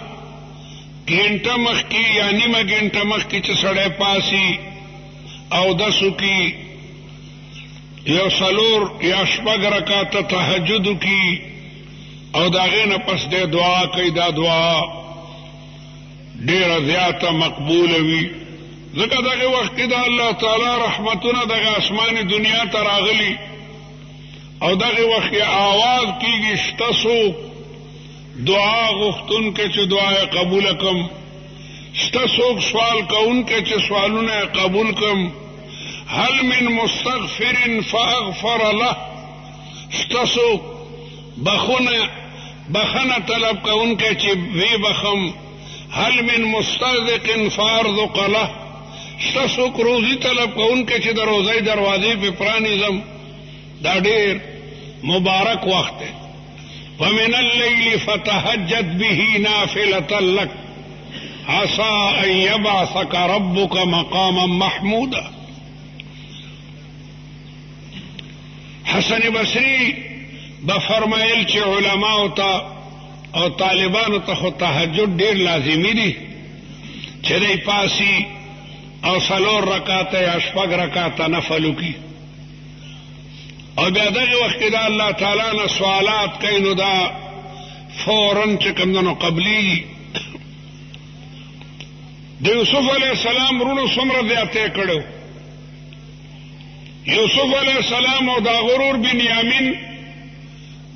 ګنټه مخکې یا نیمه ګنټه مخکې چې سړی پاسي اودس وکړي، یو څلور یا شپږ رکعاته تهجد وکړي او د هغې نه پس دی دعا کوي. دا دعا ډېره زیاته مقبوله وي. ځکه دغه وخت کې د الله تعالی رحمتونه دغه اسماني دنیا ته راغلي او دغه وخت کې آواز کېږي شته څوک دعا غوښتونکی چې دعا یې قبوله کړم. شته څوک سوال کوونکی چې سوالونه قبول کم. هل من مستغفر فاغفر له، شته څوک بخنه طلب کوونکی چې وی بخم. هل من مسترزق فارزق له، شته څوک روزي طلب کوونکی چې د روزۍ دروازې په پرانیزم. دا ډېر مبارک وخت دی. ومن الليل فتهجد به نافلة لك عسى ان يبعثك ربك مقاما محمودا. حسن بصری بفرمایل چې علماء ته او طالبانو ته خو تهجد ډیر لازمی دي چې دی پاسی او 4 رکعاته یا 6 رکعاته نفل وکړي، او بیا دغه وخت کې دا الله تعالی نه سوالات کوي، نو دا فوراً چې کوم دنو قبلي. د یوسف علیه السلام رونو څومره زیاتی کړو. یوسف علیه السلام او دا غرور بنیامین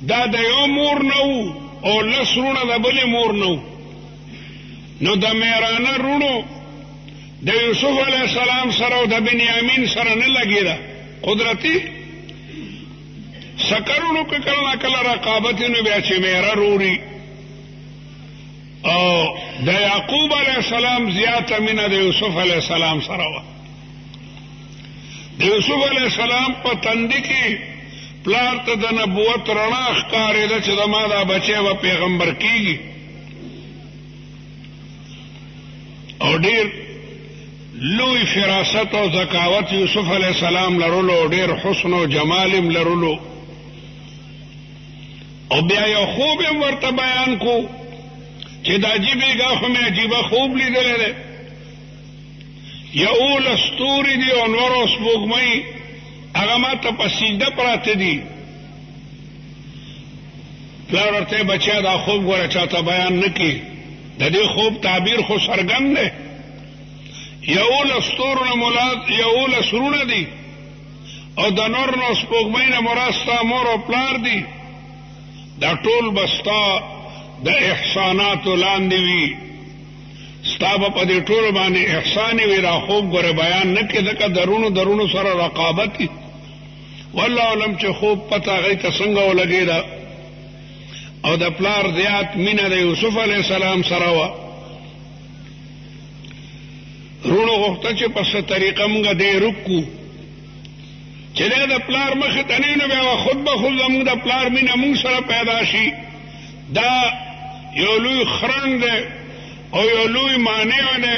دا د یو مور نه وو او 10 رونه د بلې مور نه وو. نو د میرانه رونو د یوسف علیه السلام سره او د بنیامین سره نه لګېده قدرتي سکرونو که کله نه کله رقابتي، نو بیا چې میره روري. او د یعقوب علیه السلام زیاته مینه د یوسف علیه السلام سره وه. د یوسف علیه السلام په تندي کې پلار ته د نبوت رڼا ښکارېده چې زما دا بچی به پیغمبر کېږي. او ډېر لوی فراست او ذکاوت یوسف علیه السلام لرلو، ډېر حسن او جمال هم لرلو. او بیا یو خوب هم ورته بیان کو چې دا عجیبېږه خو مې عجیبه خوب لیدلی دی. 11 ستوري دي او نور او سپوږمۍ هغه ما ته په سجده پراته دي. پلار ورته بچیا دا خوب ګوره چاته بیان نه کړي، د دې خوب تعبیر خو څرګند دی. 11 ستورو نه مراد 11 سرونه دي او د نور نو سپوږمۍ نه مراد ستا مور او پلار دي. دا ټول به ستا د احساناتو لاندې وي، ستا به په دې ټولو باندې احسان وي. دا خوب ګوره بیان نه کړي ځکه درونو سره رقابت وي. والله علم چې خوب پته هغوی ته څنګه ولګېده. او د پلار زیات مینه د یوسف علیه السلام سره وه. رونو غوښته چې په څه طریقه موږ دې رکو چې دی د پلار مخې ته نه وي، نو بیا خود به خود زموږ د پلار مینه موږ سره پیدا شي. دا یو لوی خرنډ دی او یو لوی مانع دی.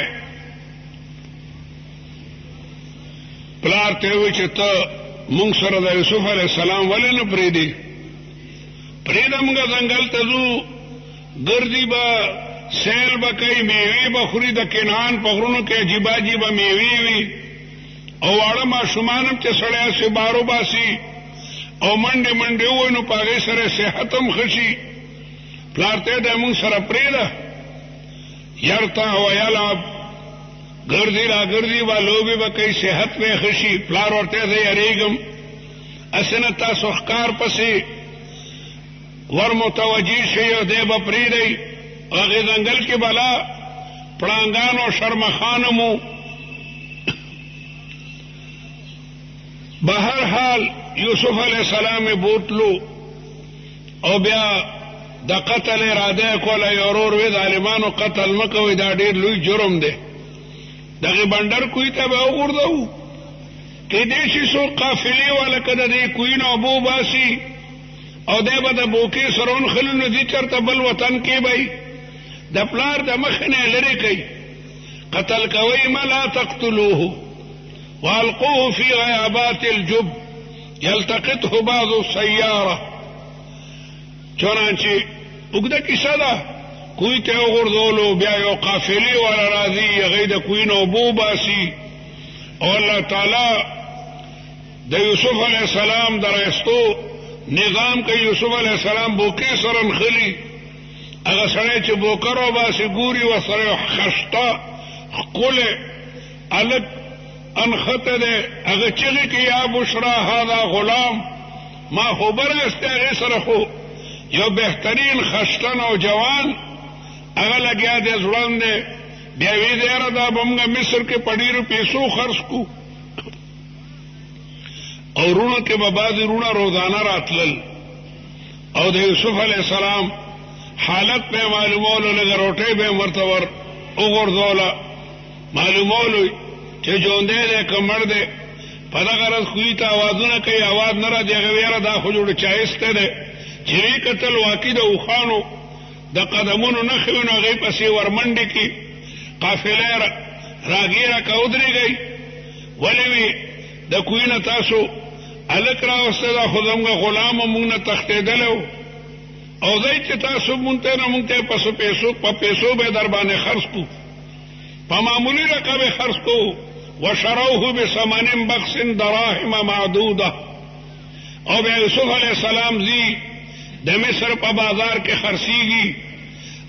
پلار ته وایي چې ته موږ سره د یوسف علیه السلام ولې نه پرېږدې؟ پرېږده موږ ځنګل ته ځو، ګرځي به، سیل به کوي، میوې به خوري. د کنعان په غرونو کې عجیبه عجیبه میوې وي او واړه ماشومان هم چې سړی هسې بارو باسي او منډې منډې ووایي، نو په هغې سره صحت هم ښه شي. پلار ته دی موږ سره پرېږده. یرتع و یلعب، ګرځي را ګرځي به، لوبې به کوي، صحت به یې ښه شي. پلار ورته زه یېرېږم هسې نه تاسو ښکار پسې ور متوجه شئ او دی به پرېږدئ. هغې ځنګل کې بلا پړانګان او شرمخان مو. بهر حال یوسف علیه السلام بوتلو او بیا د قتل اراده کوله. یو ورور وی ظالمانو قتل مه کوئ، دا ډېر لوی جرم دی. دغې بنډر کوی ته به وغورځوو، کیدای شي څوک قافلې والا که د دې کوی نه اوبه وباسي او دی به د بوکې سره ونښلي، نو ځي چېرته بل وطن کې به د پلار د مخې نه یې لرې کوي. قتل کوئ مه لا تقتلوه والقوه فی غیابات الجب یلتقطه بعض السیاره. چنانچه اوږده کیسه ده. کوی ته وغورځولو، بیا یو قافلې والا راځي، هغوی د کوی نه اوبه وباسي او الله تعالی د یوسف علیه السلام د رایستو نظام کوي. یوسف علیه السلام بوکې سره نښلي. هغه سړی چې بوکه راوباسي ګوري ورسره یو خشته ښکلی هلک انخته دی. هغه چغې کوي یا بشرا هذا غلام. ما خو به راستې هغې سره خو یو بهترین خشتن او جوان هغه لګیا دی ځوړند دی. بیا وی دیره دا بمګه مصر کې په ډېرو پیسو خرڅ کو او رونو کې به بعضې رونه روزانه راتلل او د یوسف علیه السلام حالت به معلومولو لږه روټۍ به یې ورته ور وغورځوله معلومولو چې ژوندی دی که مړ دی په دغه رز خوی ته اوازونه کوي اواز نه راځي هغه ویره دا خو جوړ چایسته دی چې وی کتل واقع د اوښانو د قدمونو نښې وي نو هغې پسې ورمنډې کړي قافله راګیره که ودرېږئ ولې وي د کوی نه تاسو هلک راوسته دا خو زموږ غلام مونږ نه تښتېدلی و او ځئ چې تاسو مونږ ته نه مونږ ته په پیسو به در باندې خرڅ کړو په معمولي رقم یې خرڅ کړو وشروه بثمن بخس دراهم معدوده او بیا یوسف علیه السلام ځي د مصر په بازار کې خرڅېږي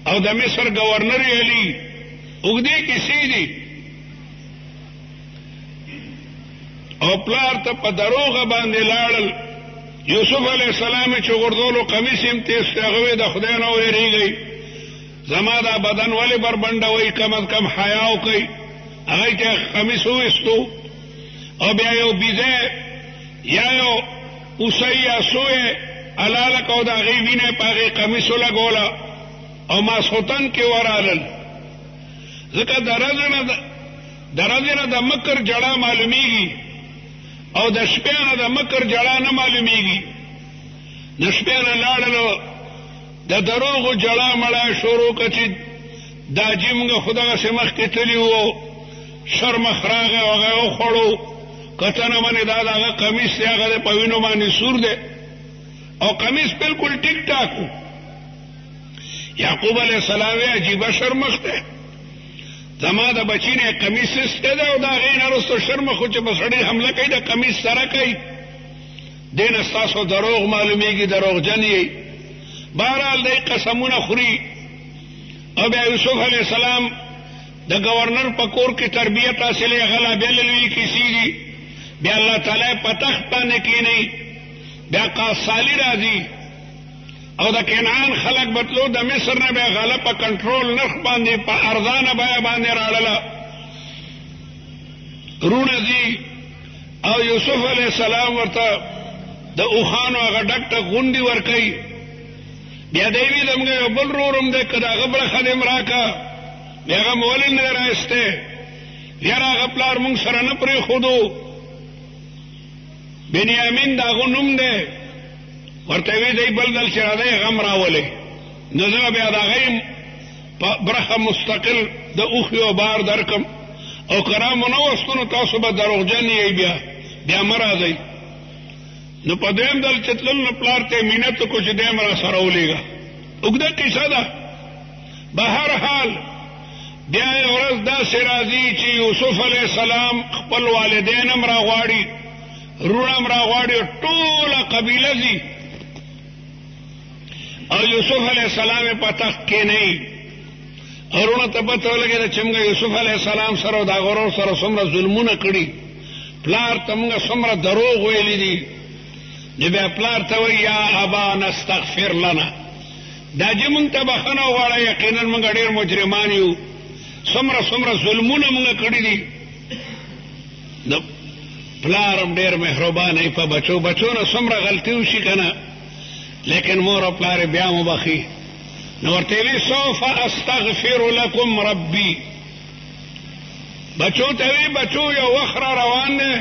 او د مصر گورنر یې علي اوږدې کیسې دي او پلار ته په دروغه باندې لاړل یوسف علیه السلام چې غورځولو قمیص یې هم تیز کړی هغه د خدای نه ویرېږئ زما دا بدن ولې بربنډوئ کم از کم حیا وکئ هغه کې قمیص وویستو او بیا یو بیزه یا یو اوسۍ یا سوی الاله کو د هغې وینه په هغې قمیص ولګوله او ماسخوتن کې ورالل ځکه د ورځې نه د مکر جړه معلومیږي او د شپې نه د مکر جړه نه معلومیږي د شپې نه لاړلو د دروغو جړه مړه شروع کړه چې دا جې مونږ خو دغسې مخکې تلي وو شرمخ راغی او هغه وخوړو کتنه منې دا د هغه قمیص دی هغه د په وینو باندې سور دی او قمیص بالکل ټیک ټاک و یعقوب علیه السلام یې عجیبه شرمخ دی زما د بچی نه قمیص سسته ده او د هغې نه وروسته شرمخ و چې په سړي حمله کوي د قمیص سره کوي دې نه ستاسو دروغ معلومیږي دروغجن یې بهرحال دی قسمونه خوري او بیا یوسف علیه السلام د گورنر په کور کې تربیت حاصلې غلا بیا لوی کیسې دي بیا الله تعالی په تخت باندې کښېنوي بیا قاصالي راځي او د کنعان خلک بتلو د مصر نه بیا غله په کنټرول نرخ باندې په ارزانه بیه باندې راړله رونه ځي او یوسف علیه السلام ورته د اوښانو هغه ډک ټک غونډې ورکوي بیا دی وي زموږ یو بل رورم دی که د هغه بله ښځې م راکړه بیا هغه م ولې نه دی رایستی یاره هغه پلار مونږ سره نه پرېښودو بنیامین د هغه نوم دی ورته وی دی بل دل چې راځئ هغه م راولئ نو زه بیا د هغې برخه مستقل د اوښ یو بار درکم او که را مو نه وستو نو تاسو به دروغجن یئ بیا مه راځئ نو په دویم دل چې تلل نو پلار ته یې مینت وکړو چې دی م را سره ولېږه اوږده کیسه ده به هر حال بیا یې ورځ داسې راځي چې یوسف علیه السلام خپل والدین هم راغواړي رونه هم راغواړي ټوله قبیله ځي او یوسف علیه السلام یې په تخت کښېنوي او رونه ته پته ولګېده چې موږ یوسف علیه السلام سره او د هغه ورور سره څومره ظلمونه کړي پلار ته موږ څومره دروغ ویلي دي نو بیا پلار ته وایي یا ابا نستغفر لنا دا چې موږ ته بخښنه وغواړه یقینا موږ ډېر مجرمان یو څومره ظلمونه موږ کړي دي نو پلار هم ډېر مهربانه په بچو نه څومره غلطي وشي که نه لیکن مور او پلار بیا مو بخي نو ورته وی سوف استغفر لكم ربي بچو ته وی بچو یو وخت را روان دی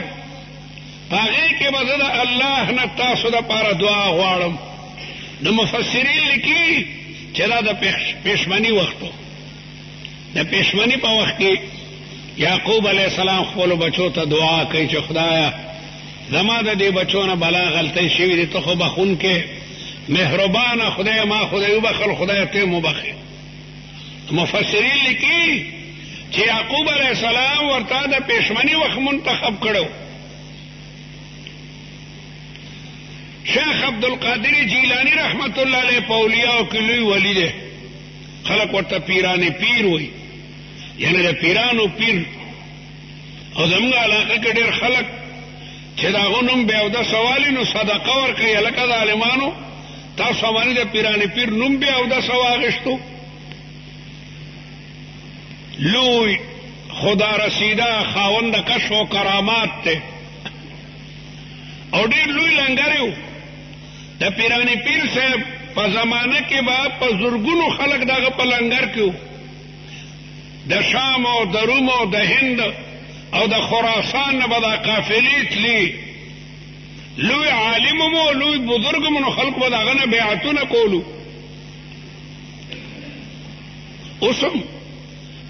په هغې کې به زه د الله نه تاسو دپاره دعا غواړم نو مفسرین لیکي چې دا د پېشمني وخت و د پېشمني په وخت کې یعقوب علیه السلام خپلو بچو ته دعا کوي چې خدایه زما د دې بچو نه بلا غلطۍ شوي دي ته خو بخونکې مهربانه خدای ما خدای وبخل خدای ته مبخل مفسرین لیکي چې یعقوب علیه السلام ورته د پېشمني وخت منتخب کړو شیخ عبدالقادر جیلانی رحمت الله علیه په اولیاءو کې لوی ولی دی خلک ورته پیران پیر وایي یعنی د پیرانو پیر او زموږ علاقه کې ډېر خلک چې د هغو نوم بې اودسه والي نو صدقه ورکوي هلکه د عالمانو تاسو باندې د پیران پیر نوم بې اودسه واخېستو لوی خدا رسیده خاوند کشف و کرامات ته او ډېر لوی لنګر یو د پیرانی پیر صاحب په زمانه کې به په زرګونو خلک دغه په لنګر کې وو د شام او د روم او د هند او د خراسان نه به دا قافلې تلي لوی عالم مو لوی بزرګ مو خلق به دغه نه بیعتونه کولو اوسم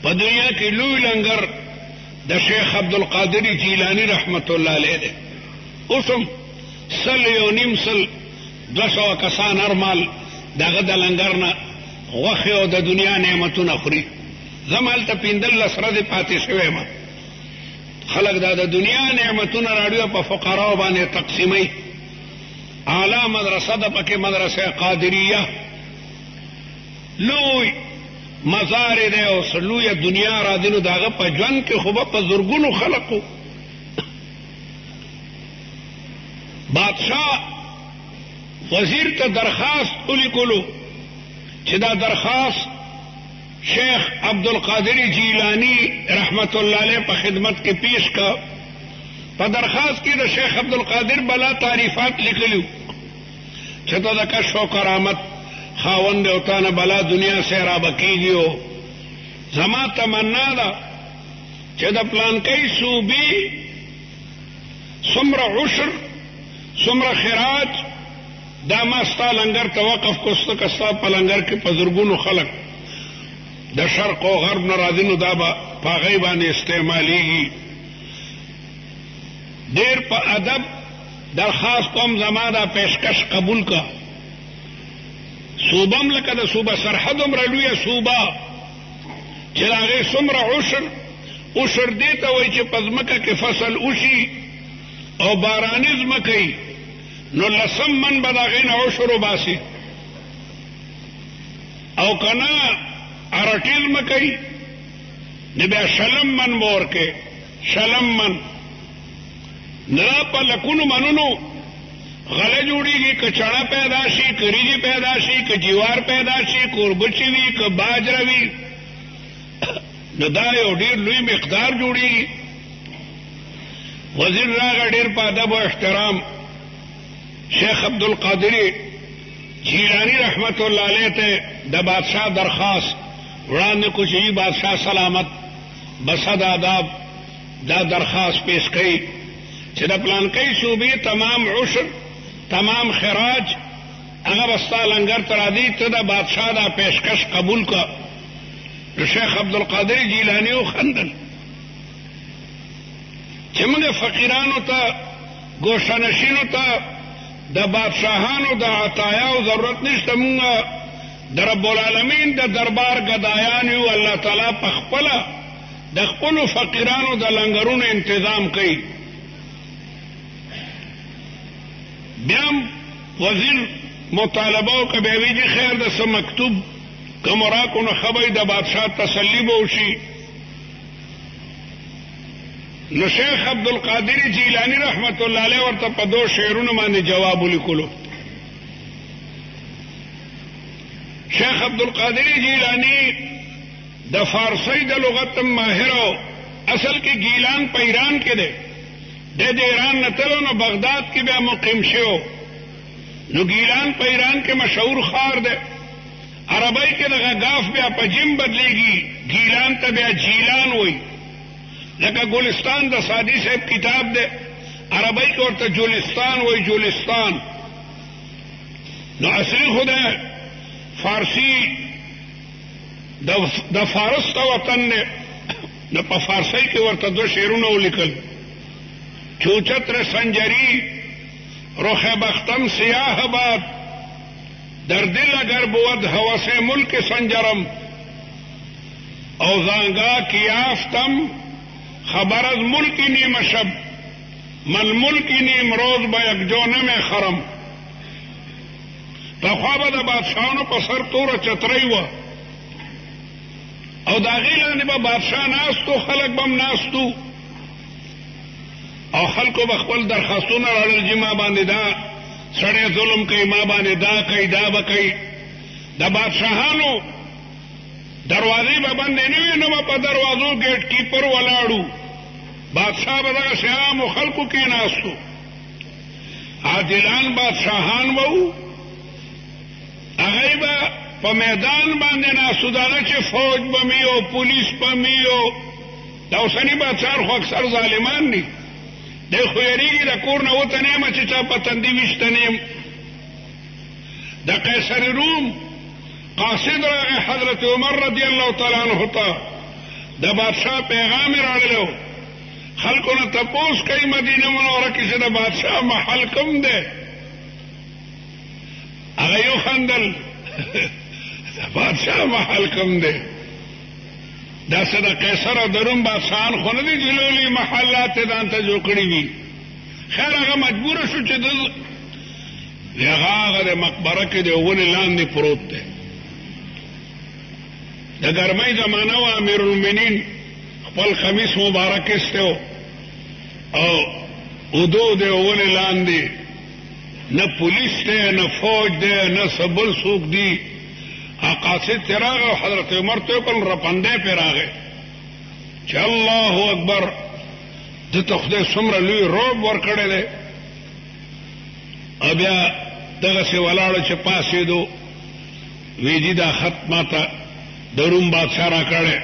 په دنیا کې لوی لنګر د شیخ عبدالقادر جیلانی رحمت الله علیه دی اوسم 200 کسان ارمال دغه د لنګر نه غوښې او د دنیا نعمتونه خوري زمال ته 15 ورځې پاتې شوی ما خلق دا د دنیا نعمتونه راډیو په فقراو باندې تقسیمي اعلی مدرسه د پکې مدرسه قادریه لوی مزار دی او سلویه دنیا را دینو داغه په ژوند کې خو په زرګونو خلقو بادشاہ وزیر ته درخواست ولیکلو چې دا درخواست شیخ عبدالقادر جیلانی رحمت الله علیه په خدمت کې پیش کا په درخواست کې د شیخ عبدالقادر بلا تعریفات لیکلو چې ته د کشف او کرامت خاوند او تانه بلا دنیا سے را بکیږي زما تمنا ده چې د پلان کې صوبې څومره عشر څومره خراج دا ما ستا لنګر ته وقف کوسته کستا په لنګر کې په زرګونو خلک د شرق او غرب نه راځي نو دا به په هغې باندې استعمالیږي ډېر په ادب درخواست کوم زما دا پیشکش قبول کا صوبه هم لکه د صوبه سرحد هم رلویه صوبه چې د هغې څومره عشر دې ته وایي چې په ځمکه کې فصل وشي او باراني ځمکه وي نو 10 من به د هغې نه عشر وباسي او که نه ارټي ځمکه وي نو بیا 20 من به ورکوې 20 من نه په لکونو منونو غله جوړیږي که چړه پیدا شي که ریږي پیدا شي که جوار پیدا شي کوربچې وي که باجره وي نو دا یو ډېر لوی مقدار جوړیږي وزیر راغی ډېر په ادب او احترام شیخ عبدالقادر جیلانی رحمت الله علیه ته د بادشاہ درخواست وړاندې کو چې بادشاہ سلامت بصد آداب دا درخواست پیش کړي چې د پلانکۍ صوبې تمام عشر تمام خراج هغه به ستا لنګر ته راځي ته د بادشاہ دا پیشکش قبول کا شیخ عبدالقادر جیلانی وخندل چې موږ فقیرانو ته ګوشهنشینو ته د بادشاهانو د عطایاو ضرورت نشته موږ د رب العالمین د دربار ګدایان یو الله تعالی په خپله د خپلو فقیرانو د لنګرونو انتظام کوي بیا وزیر مطالبه وکړه بیا ویجي خیر د څه مکتوب که مراکو نه ښه به د بادشاه تسلي به وشي نو شیخ عبدالقادر جیلانی رحمت الله علیه ورته په 2 شعرونو باندې جواب ولیکلو شیخ عبدالقادر جیلانی د فارسی د لغت ماهر او اصل کې گیلان په ایران کې دی د ایران نه تلو نو بغداد کې بیا مقیم شو نو گیلان په ایران کې مشهور ښار دی عربی کې دغه غاف بیا په جیم بدلیږي گیلان ته بیا جیلان وایي لکه ګلستان د سادی صاحب کتاب دی عربی کې ورته جولستان وایي جولستان نو اصلي خو ده فارسی د فارس ته وطن دی نو په فارسی کې ورته 2 شعرونه ولیکل چوچتر سنجری رخ بختم سیاه باد در دل اگر بود هوس ملک سنجرم او زانگا کی آفتم خبر از ملکی نیم شب من ملکی نیم روز با یک جانم خرم پخوا به د بادشاهانو په سر توره چترۍ وه او د هغې لاندې به بادشاه ناستو خلک به هم ناستو او خلکو به خپل درخواستونه راړل چې ما باندې دا سړی ظلم کوي ما باندې دا کوي دا به کوي د بادشاهانو دروازې به بندې نه وي، نه به په دروازو ګیټ کیپر ولاړو، بادشاہ به دغه عامو خلکو کې ناستو، عادلان بادشاهان وو، هغوی به په میدان باندې ناستو، دا نه چې فوج به می او پولیس به می او دا اوسني بادشاهان خو اکثر ظالمان دي، دی خو یریږي د کور نه وته نه یم چې چا په تندي ویشته نه یم. د قیصر روم قاصد راغی حضرت عمر رضی الله تعالی عنہ ته، د بادشاہ پیغام یې راوړلی، خلکو نه تپوس کوي مدینه منوره کې چې د بادشاہ محل کوم دی. هغه یو خندل د بادشاہ محل کوم دی، داسې د قیصر او د روم بادشاهان خو نه دي چې لوی محلات یې ځان ته جوړ کړي وي. خیر هغه مجبوره شو چې د هغه د مقبره کې د ونې لاندې پروت دی. د ګرمۍ زمانه وه، امیرالمؤمنین خپل خمیس مبارک ایستی او ادو د ونې لاندې، نه پولیس دی نه فوج دی نه څه بل څوک دي. قاصد ته راغی او حضرت عمر ته وکړل، رپنډی پرې راغی چې الله اکبر، ده ته خدای څومره لوی رعب ورکړی دی. او بیا دغسې ولاړو چې پاسېدو، ویجي دا خط ما ته د روم بادشاه را کړی.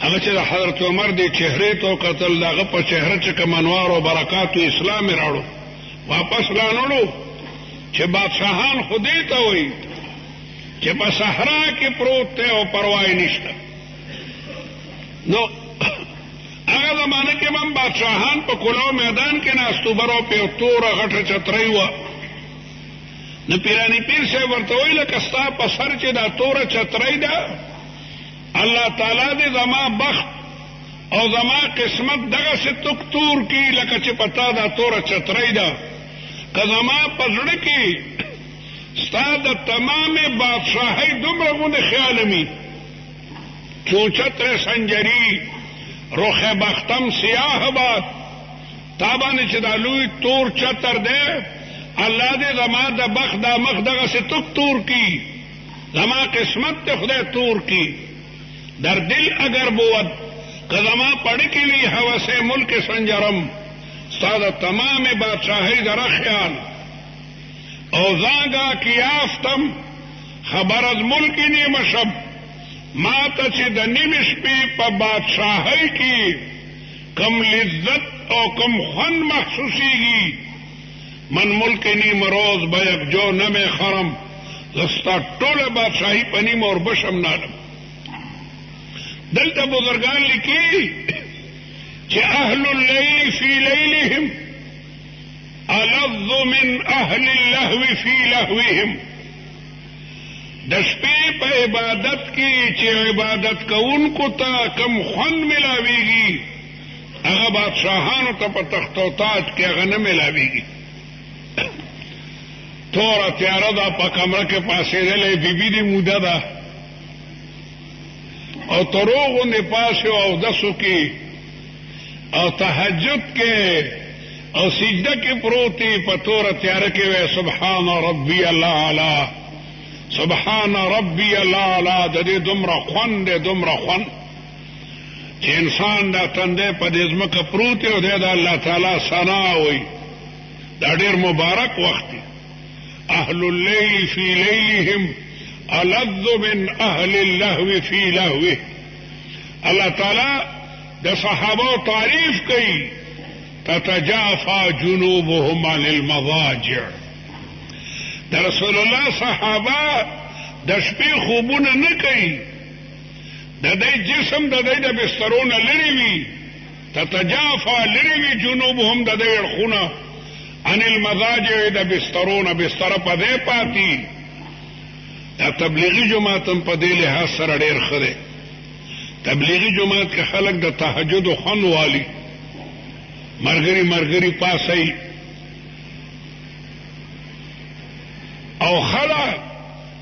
هغه چې د حضرت عمر دی چهرې ته وکتل، د هغه په چهره چې کوم انوار او برکات و اسلام یې راوړو، واپس لا نوړو چې بادشاهان خو دې ته وایي چې په صحرا کې پروت دی او پروا یې نشته. نو هغه زمانه کې هم بادشاهان په کلاو میدان کې ناستو، برو په توره غټه چترۍ وه. نو پیرانی پیر صاحب ورته وایي لکه ستا په سر چې دا توره چترۍ ده، الله تعالی دې زما بخت او زما قسمت دغسې تک تور کی لکه چې پتا دا توره چترۍ ده، که زما په زړه کې ستا د تمام بادشاهۍ دومره غوندې خیال می، چون چتر سنجری رخ بختم سیاه باد، تا باندې چې دا لوی تور چتر دی، الله دې زما د بخت دا مخ دغسې تک تور کی، زما قسمت ته خدای تور کی. در دل اگر بود که زما پڑھ کے لیے حوث ملک سنجرم، ستا د تمام بادشاهۍ در خیال او زاگا کی یافتم خبر از ملک نیم شب، ما ته چې د نیم شپې په بادشاهۍ کې کم لذت او کم خوند محسوسیږي، من ملک نیم روز به یکجو نم خرم، زستا ټوله بادشاهي په نیم اور بشم نالم. دلته بزرگان لیکي چې اهل اللیل فی لیلهم الذ من اهل اللهو فی لهوهم، د شپې په عبادت کې چې عبادت کوونکو ته کم خوند ملاویږي، هغه بادشاهانو ته په تخت او تاج کې هغه نه ملاویږي. توره تیاره ده، په کمره کې پاسېدلی، بیبي دې موده ده او ترو غوندې پاسې او اودسو کې او تهجد کې او سجده کې پروتي، په توره تیاره کې وی سبحان ربی الاعلی، سبحان ربی الاعلی. د دې دومره خوند دی، دومره خوند چې انسان دا تندی په دې ځمکه پروت او دی د الله تعالی ثنا وایي. دا ډېر مبارک وخت دی. اهل اللیل فی لیلهم الذ من اهل اللهو فی لهوه. الله تعالی د صحابه تعریف کوي، تتجافى جنوبهم عن المضاجع. د رسول الله صحابه د شپې خوبونه نه کوي، د دې جسم د دې د بسترونه لري وي، تتجافى لري وي جنوبهم د دې اړخونه عن المضاجع د بسترونه، بستر په دې پاتې. دا تبلیغی جماعت هم په دې لحاظ سره ډېر ښه دی. تبلیغی جماعت کې خلک د تهجد و خوند والی، مرګري مرګري پاسي او خلک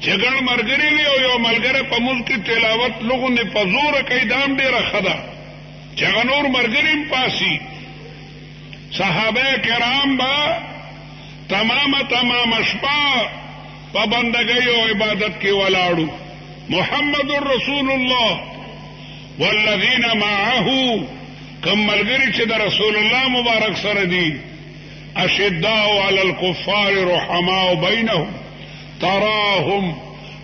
چې ګڼ مرګري وي او یو ملګری په مونځ کې تلاوت لغونې په زوره کوي، دا هم ډېره ښه ده چې هغه نور مرګري هم پاسي. صحابه کرام به تمامه شپه په بندګۍ او عبادت کې ولاړو، محمد رسول الله والذین معه کم ملګری چې د رسول الله مبارک سره دي اشداء علی الكفار رحماء بینهم تراهم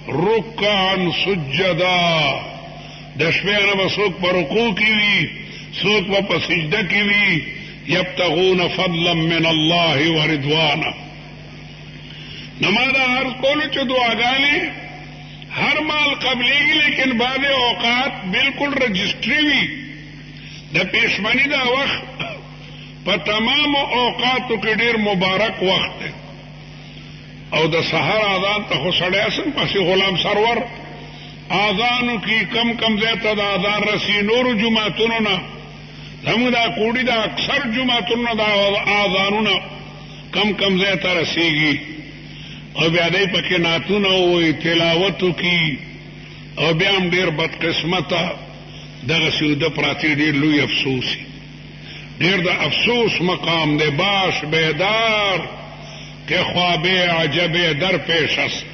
رکعا سجدا د شپې نه به څوک په رکوع کې وي څوک به په سجده کې وي یبتغون فضلا من الله ورضوانه. نو ما دا عرض کولو چې دعاګانې ہر مال قبلیږي لیکن بعض اوقات بالکل رجسٹری وي د پیشمنی دا وخت په تمام اوقاتو کې ډیر مبارک وخت دی او د سحر اذان ته خو سړی اسن پسې غلام سرور اذانو کې کم کم ځای ته د اذان رسی نورو جماعتونو نه زموږ دا کوډي دا اکثر جماعتونو دا اذانونه کم کم ځای ته رسیږي او بیا دې پکې ناتونه وي تلاوت کی او بیا هم ډیر بدقسمته دغه سوده پراتی ډیر لوی افسوس ډیر د افسوس مقام دی باش بیدار که خوابه عجبه در پیش است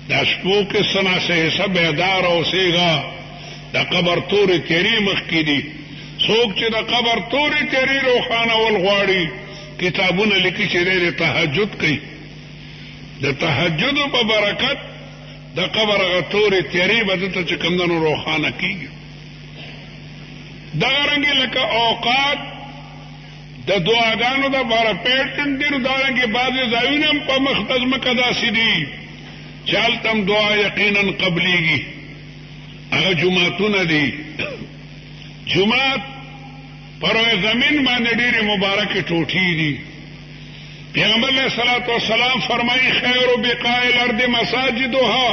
د شپو کې سنا سے حساب بیدار اوسېږه د قبر تورې تیری مخ کې دي څوک چې د قبر تورې تیری روښانه ول غواړي کتابونه لیکي چې د تهجد کوي د تهجد په برکت د قبر غتورې تیری بدته چې کمندونو روښانه کیږي دغه رنګ لکه اوقات د دعاګانو د بار پیټن دي دا رنګ بعضې ځایونه هم په مختص مکه داسې دي چې هلته هم دعا یقینا قبلیږي هغه جماعتونه دي جماعت پر زمین باندې ډېرې مبارکې ټوټې دي پیغمبر علیہ الصلوۃ والسلام فرمائی خیر بقاء الارض مساجدها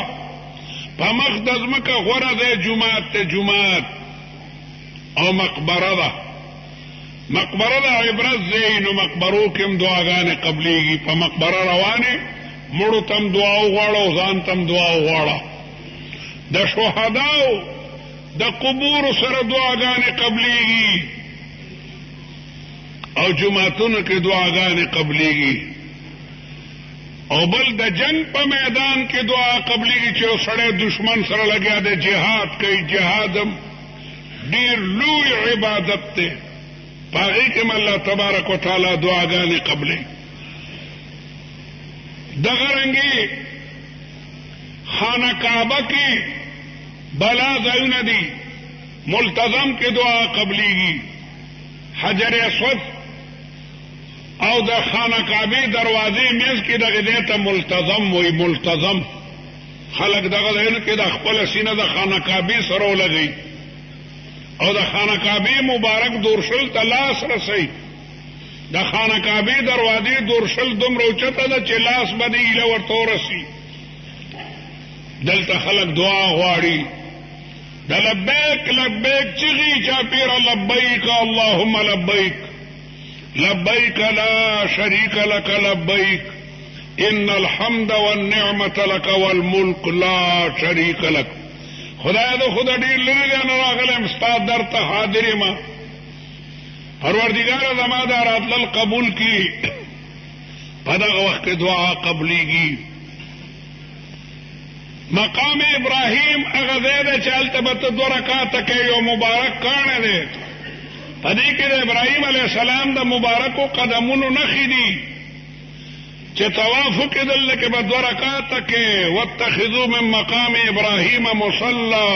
په مقدس مکه غوره ده جماعت ته جماعت او مقبره ده مقبره ده عبرت زین او مقبرو کې هم دعاګانې قبليږي په مقبره روانه مړو تم دعا وغواړو ځان تم دعا وغواړه د شهداو د قبور سره دعاګانې قبليږي او جماعتونو کې دعاګانې قبليږي او بل د جنگ په میدان کې دعا قبليږي چې سړی دشمن سره لګیا دی جهاد کوي جهادم ډیر لوی عبادت دی په هغې کې الله تبارک وتعالی دعاګانې قبلي دغه رنګې خانه کعبه کې بلا ځایونه دي ملتظم کې دعا قبليږي حجر اسود او د خانه کعبه دروازې میز کې دغه دې ته ملتظم وي ملتظم خلق دغه دې کې د خپل سینه د خانه کعبه سره ولګي او د خانه کعبه مبارک دورشل ته لاس رسي د خانه کعبه دروازې دورشل دومره اوچته ده چې لاس باندې ایله ورته ورسي دلته خلق دعا غواړي د لبیک لبیک چغي چاپیره لبیک اللهم لبیک لبیک لا شریک لك لبیک ان الحمد والنعمة لك والملك لا شریک لك خدای دې خدای ډیر لري نه راغلم استاد درته حاضر ما پروردگار زما دا راتل قبول کی په دغه وخت دعا قبليږي مقام ابراهیم هغه ځای دی چې هلته به ته 2 رکعاته کوي یو مبارک کاڼی دی په دې کې د ابراهیم علیه السلام د مبارکو قدمونو نښې دي چې طواف وکړل لکه به 2 رکعاته کې واتخذوا من مقام ابراهیم مصلا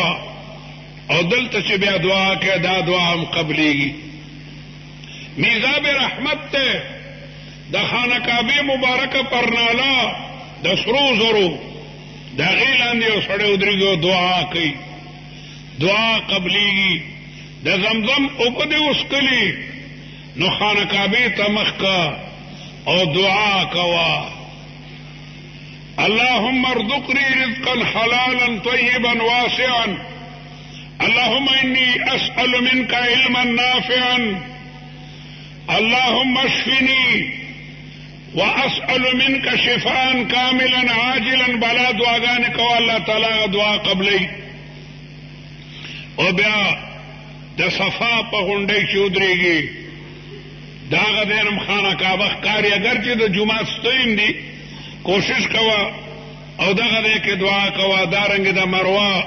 او دلته چې بیا دعا کوي دا دعا هم قبليږي میزاب رحمت ته د خانه کعبه مبارکه پرنالا د سرو زرو دا غیلاندې یو سړی ودرېږي دعا کوي دعا قبليږي د زمزم اوبه دې وسکلي نو خانه کعبه ته مخ کا او دعا کوا اللهم ارزقني رزقا حلالا طيبا واسعا اللهم اني اسأل منك علما نافعا اللهم اشفني واسأل منك شفاء كاملا عاجلا بلا دعاګانې کوه الله تعالی دعا قبلي او بیا د صفا په غونډۍ کې ودرېږي داغه دینم خانه کعبه ښکاري اگر چې د جمعه ستیم دي کوشش کوه او دغه دی کې دعا کوه. دارنګې د مروه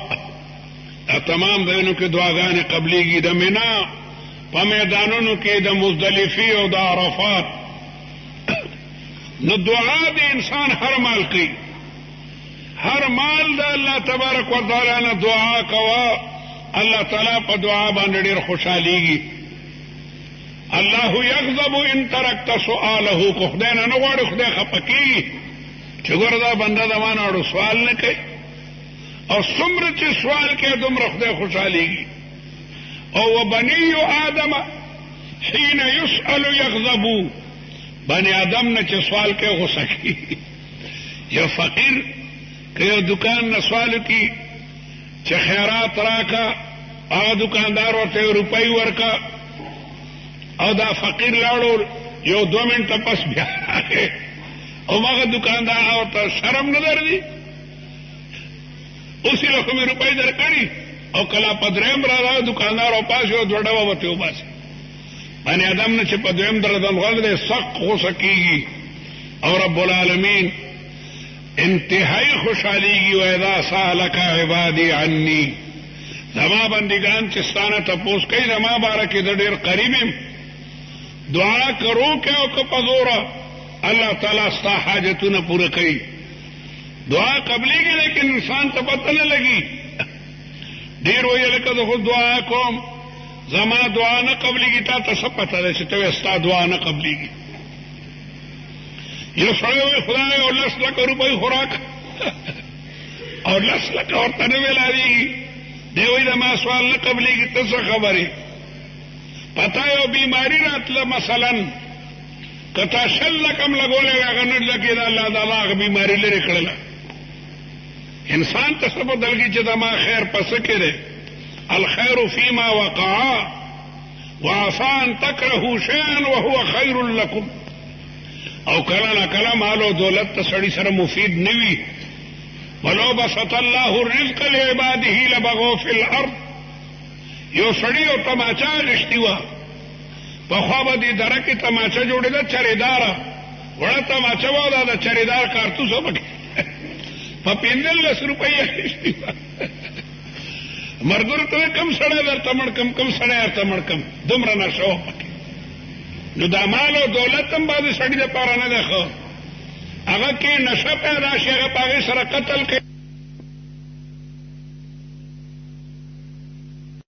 تمام ځایونو کې دعاګانې قبلیږي. د منا په میدانونو کې د مزدلفې او د عرفات نو دعا د انسان هر مال کوي. هر مال د الله تبارک وتعالی نه دعا کوه. الله تعالی په دعا باندې ډېر خوشحالیږي. الله یغضب ان ترکت سؤاله. کو خدای نه غواړي، خدای خفه کېږي چې ګوره دا بنده د ما نه اړو سوال نه کوي. او څومره چې سوال کوي دومره خدای خوشحالیږي. او وبني آدم حين يسأل يغضب. بني آدم نه چې سوال کوي غصه کېږي. یو فقیر که یو دکان نه سوال کوي چې خیرات راکا، هغه دکاندار ورته روپۍ ورکا، او دا فقیر لاړو یو 2 منټه پس بیا او هغه دکاندار ورته شرم نه درځي، اوس یې له کومې روپۍ درکړي او کله په درېیم راځه دکاندار او پاس یو 2 ډبه ورته وباسي. بني آدم نه چې په دویم درځل غواړي دی سخت غوسه کېږي. او رب العالمین انتهایی خوشحالیږي. واذا سالک عبادی عني. زما بندگان چې ستانه تپوس کوي زما باره کې د ډېر قریب یم. دعا کرو که او که په زوره الله تعالی ستا حاجتونه پوره کوي. دعا قبلیږي لیکن انسان ته پته نه لګي. ډېر وایي لکه زه خو دعا کوم زما دعا نه قبلیږي. تا ته څه پته ده چې ته ستا دعا نه قبلیږي؟ یو سړی وایي خدای او 10 لکه روپۍ خوراک او 10 لکه ورته نه میلاوېږي. دی وایي زما سوال نه قبلیږي. ته څه خبرې؟ پتا یو بیماری راتله مثلا که تا 100 لکه هم لګولی هغه نه لګېده، الله تعالی هغه بیماري لرې کړله. انسان ته څه بدل کړي چې زما خیر په څه کې دی؟ الخير فيما وقع وعسى ان تكرهوا شيئا وهو خير لكم. او کله نه کله مال او دولت ته سړي سره مفید نه وي. ولو بسط الله الرزق لعباده لبغوا في الارض. یو سړي او تماچا غشتي وه، پخوا به دې دره کې تماچه جوړېده چریداره، وړه تماچه وه، دا د چریدار کارتوس و پکې په 15 روپۍ اخیستې وه. مردور ته کم سړی درته مړ کم، کم سړی درته مړ کم، دومره نشه وه پکې. نو دا مال او دولت هم بعضې سړي دپاره نه دی ښه. هغه کې نشه پیدا شي، هغه په هغې سره قتل کوي.